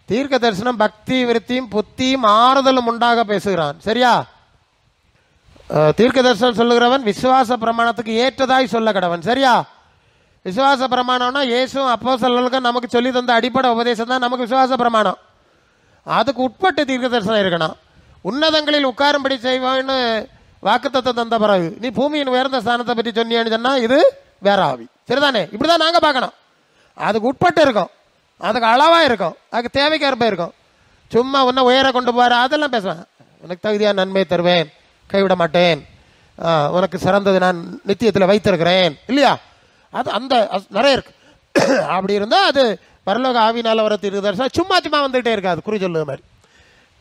தீர்க்க தரிசனம் பக்தி விருத்தியும் புத்தியும் ஆறுதலும் உண்டாக பேசுகிறான். சரியா? தீர்க்க தரிசனம் சொல்லுகிறவன் விசுவாச பிரமாணத்துக்கு ஏற்றதாய் சொல்ல கடவன். சரியா? விசுவாச பிரமாணம்னா இயேசுவும் அப்போஸ்தலர்களுக்கும் நமக்கு சொல்லி தந்த அடிப்படை உபதேசம் தான் நமக்கு விசுவாச பிரமாணம். அதுக்கு உட்பட்டு தீர்க்க தரிசனம் இருக்கணும். உன்னதங்களில் உட்காரும்படி செய்வான்னு வாக்குத்தத்தை தந்த பிறகு நீ பூமியின் உயர்ந்த ஸ்தானத்தை பற்றி சொன்னியான்னு சொன்னா இது வேற ஆவி. சரிதானே? இப்படிதான் நாங்க பார்க்கணும். அதுக்கு உட்பட்டு இருக்கும், அதுக்கு அளவா இருக்கும், அதுக்கு தேவைக்கேற்ப இருக்கும். சும்மா உன்ன உயர கொண்டு போற அதெல்லாம் பேசுவேன். உனக்கு தகுதியான நன்மையை தருவேன், கைவிட மாட்டேன், உனக்கு சிறந்தது நான் நித்தியத்தில் வைத்திருக்கிறேன் இல்லையா? அது அந்த நிறைய இருக்கு. அப்படி இருந்தா அது பரலோக ஆவினால வர தீர்க்க தரிசனம் சும்மா சும்மா வந்துகிட்டே இருக்காது. குறி சொல்லுது மாதிரி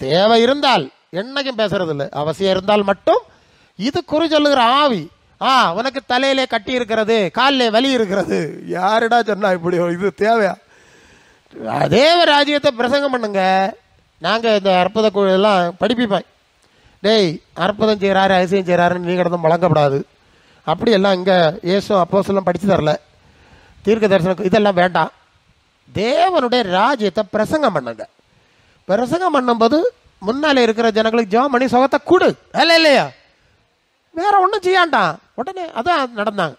தேவை இருந்தால் என்னைக்கும் பேசுறது இல்லை, அவசியம் இருந்தால் மட்டும். இது குறி சொல்லுகிற ஆவி. உனக்கு தலையிலே கட்டி இருக்கிறது, காலிலே வலி இருக்கிறது. யாருடா சொன்னா இப்படி? இது தேவையா? தேவ ராஜ்யத்தை பிரசங்கம் பண்ணுங்க. நாங்க இந்த அற்புத எல்லாம் படிப்பிப்பேன். டேய், அற்புதம் செய்கிறாரு அதிசயம் செய்கிறாருன்னு நீ கிடந்து முழங்கப்படாது. அப்படியெல்லாம் இங்கே இயேசு அப்போஸ்தலன் படித்து தரல. தீர்க்க தரிசனம் இதெல்லாம் வேண்டாம். தேவனுடைய ராஜ்யத்தை பிரசங்கம் பண்ணுங்க. பிரசங்கம் பண்ணும்போது முன்னாலே இருக்கிற ஜனங்களுக்கு ஜெபம் பண்ணி சுகத்தை கொடு. இல்லையா? வேற ஒன்றும் செய்யாண்டான். உடனே அதான் நடந்தாங்க.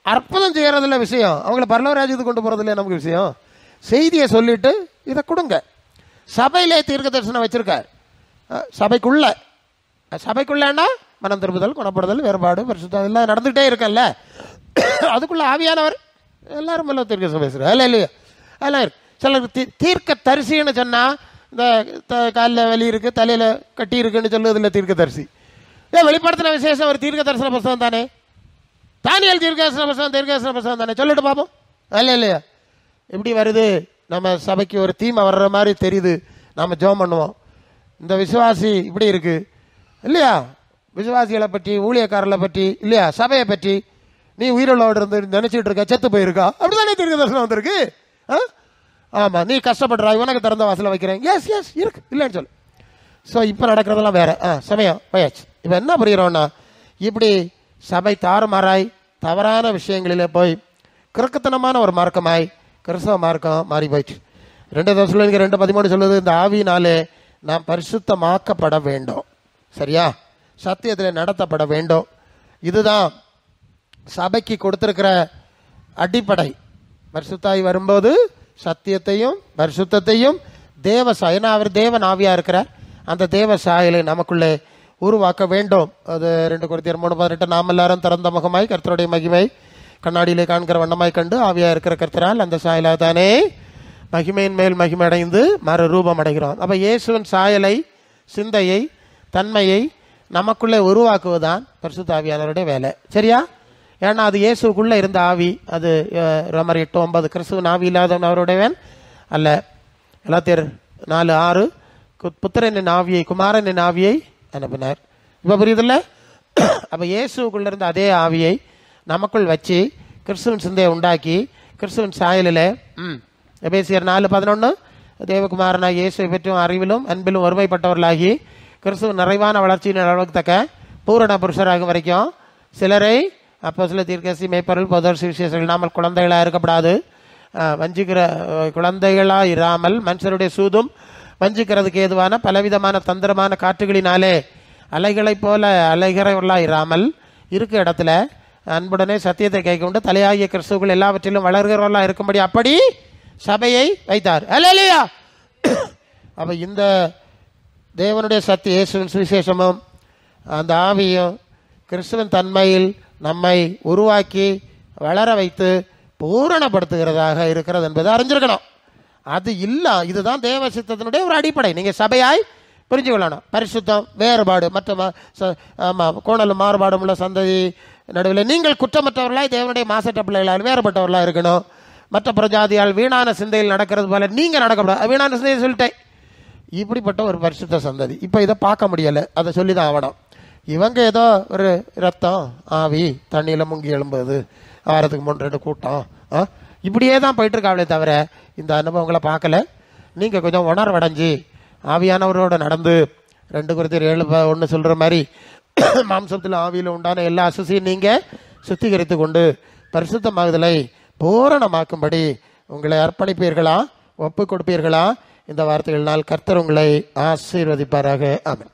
அற்புதம் செய்யறதுல விஷயம், அவங்கள பரலோக ராஜ்யத்துக்கு கொண்டு போறதுல நமக்கு விஷயம். செய்தியை சொல்லிட்டு இதை கொடுங்க. சபையிலே தீர்க்க தரிசனம் வச்சிருக்கார். சபைக்குள்ளேன்னா மனம் திரும்புதல், குணப்படுதல், வேறுபாடு, பரிசுத்தம் எல்லாம் நடந்துகிட்டே இருக்கல்ல. அதுக்குள்ள ஆவியானவர் எல்லாரும் எல்லாம் தீர்க்க தரிசனம் பேசுறாரு. இல்லையா? அதெல்லாம் இருக்கு. சிலருக்கு தீர்க்க தரிசின்னு சொன்னா இந்த காலில் வலி இருக்கு, தலையில கட்டி இருக்குன்னு சொல்லுவதில்ல தீர்க்க தரிசி. வெளிப்படுத்தின விசேஷம் ஒரு தீர்க்க தரிசன புஸ்தகம் தானே. தானியல் தீர்க்க தரிசன புஸ்தகம் தானே. சொல்லிட்டு பார்ப்போம். இல்லையா? எப்படி வருது? நம்ம சபைக்கு ஒரு தீமை வர்ற மாதிரி தெரியுது. நம்ம ஜெபம் பண்ணுவோம். இந்த விசுவாசி இப்படி இருக்கு இல்லையா? விசுவாசிகளை பற்றி, ஊழியக்காரர்களை பற்றி இல்லையா, சபையை பற்றி நீ உயிரோடு இருந்து நினைச்சிட்டு இருக்க, செத்து போயிருக்கா, அப்படிதானே தீர்க்க தரிசனம் வந்திருக்கு. ஆமா, நீ கஷ்டப்படுறாய், உனக்கு திறந்த வாசலை வைக்கிறேன். எஸ் எஸ் இருக்கு, இல்லைன்னு சொல்லு. ஸோ இப்போ நடக்கிறதெல்லாம் வேற. சமயம் போயாச்சு. இப்போ என்ன புரிகிறோன்னா, இப்படி சபை தாறுமாறாய் தவறான விஷயங்களில் போய் கிறுக்குத்தனமான ஒரு மார்க்கமாய் கிறிஸ்தவ மார்க்கம் மாறி போயிடுச்சு. 2 தெசலோனிக்கர் 2:13 சொல்லுது, இந்த ஆவியினாலே நாம் பரிசுத்தமாக்கப்பட வேண்டும். சரியா? சத்தியத்தில் நடத்தப்பட வேண்டும். இதுதான் சபைக்கு கொடுத்திருக்கிற அடிப்படை. பரிசுத்தாய் வரும்போது சத்தியத்தையும் பரிசுத்தையும் ஏன்னா அவர் தேவன் ஆவியா இருக்கிறார், அந்த தேவ சாயலை நமக்குள்ளே உருவாக்க வேண்டும். அது 2 கொரிந்தியர் 3:18 நாம் எல்லாரும் திறந்த முகமாய் கர்த்தருடைய மகிமை கண்ணாடியிலே காண்கிற வண்ணமாய் கண்டு ஆவியா இருக்கிற கர்த்தரால் அந்த சாயலாக தானே மகிமையின் மேல் மகிமை அடைந்து மறு ரூபம் அடைகிறோம். அப்ப இயேசுவின் சாயலை, சிந்தையை, தன்மையை நமக்குள்ளே உருவாக்குவதுதான் பரிசுத்த ஆவியானவருடைய வேலை. சரியா? ஏன்னா அது இயேசுக்குள்ளே இருந்த ஆவி. அது ரோமர் 8:9 கிறிஸ்துவின் ஆவி இல்லாதவன் அவருடையவன் அல்ல. கலாத்தியர் 4:6 புத்திரனின் ஆவியை, குமாரனின் ஆவியை அனுப்பினார். இப்போ புரியுதில்ல? அப்போ இயேசுக்குள்ள இருந்த அதே ஆவியை நமக்குள் வச்சு கிறிஸ்துவின் சிந்தையை உண்டாக்கி கிறிஸ்துவின் சாயலில் எபேசியர் 4:11 தேவகுமாரனாக இயேசுவை பற்றியும் அறிவிலும் அன்பிலும் ஒருமைப்பட்டவர்களாகி கிறிஸ்துவின் நிறைவான வளர்ச்சியின் அளவுக்கு தக்க பூரண புருஷராகும் வரைக்கும் சிலரை அப்போ சில தீர்க்கசி மேய்ப்பொருள் பொதர் சுவிசேஷர்கள் நாமல் குழந்தைகளாக இருக்கப்படாது, வஞ்சிக்கிற குழந்தைகளாக இராமல் மனுஷருடைய சூதும் வஞ்சிக்கிறதுக்கு ஏதுவான பலவிதமான தந்திரமான காற்றுகளினாலே அலைகளைப் போல அலைகிறவர்களாக இராமல் இருக்க இடத்துல அன்புடனே சத்தியத்தை கைக்கொண்டு தலையாகிய கிறிஸ்துவுக்குள் எல்லாவற்றிலும் வளர்கிறவர்களாக இருக்கும்படி அப்படி சபையை வைத்தார். அல்லேலூயா. அப்ப இந்த தேவனுடைய சத்திய இயேசுவின் சுவிசேஷமும் அந்த ஆவியும் கிறிஸ்துவின் தன்மையில் நம்மை உருவாக்கி வளர வைத்து பூரணப்படுத்துகிறதாக இருக்கிறது என்பதை அறிஞ்சிருக்கணும். அது இல்ல, இதுதான் தேவ சித்தத்தினுடைய ஒரு அடிப்படை. நீங்க சபையாய் புரிஞ்சு கொள்ளணும். பரிசுத்தம், வேறுபாடு, மற்ற கோணலும் மாறுபாடும் உள்ள சந்ததி நடுவில் நீங்கள் குற்றமற்றவர்களாய் தேவனுடைய மாசற்ற பிள்ளைகளால் வேறுபட்டவர்களாக இருக்கணும். மற்ற பிரஜாதியால் வீணான சிந்தையில் நடக்கிறது போல நீங்க நடக்கப்படாது. வீணான சிந்தையை சொல்லிட்டேன். இப்படிப்பட்ட ஒரு பரிசுத்த சந்ததி இப்போ இதை பார்க்க முடியலை, அதை சொல்லி தான் ஆகணும். இவங்க ஏதோ ஒரு ரத்தம் ஆவி தண்ணியில் முங்கி எழும்புது, வாரத்துக்கு 3-2 கூட்டம், இப்படியே தான் போயிட்டு இருக்காங்களே தவிர இந்த அனுபவங்களை பார்க்கல. நீங்கள் கொஞ்சம் உணர்வடைஞ்சி ஆவியானவரோட நடந்து 2 கொரிந்தியர் 7:1 சொல்கிற மாதிரி மாம்சத்தில் ஆவியில் உண்டான எல்லா அசுசியும் நீங்கள் சுத்திகரித்து கொண்டு பரிசுத்தமாகுதலை பூரணமாக்கும்படி உங்களை அர்ப்பணிப்பீர்களா, ஒப்பு கொடுப்பீர்களா இந்த வார்த்தைகளினால் கர்த்தர் உங்களை ஆசீர்வதிப்பாராக. ஆமென்.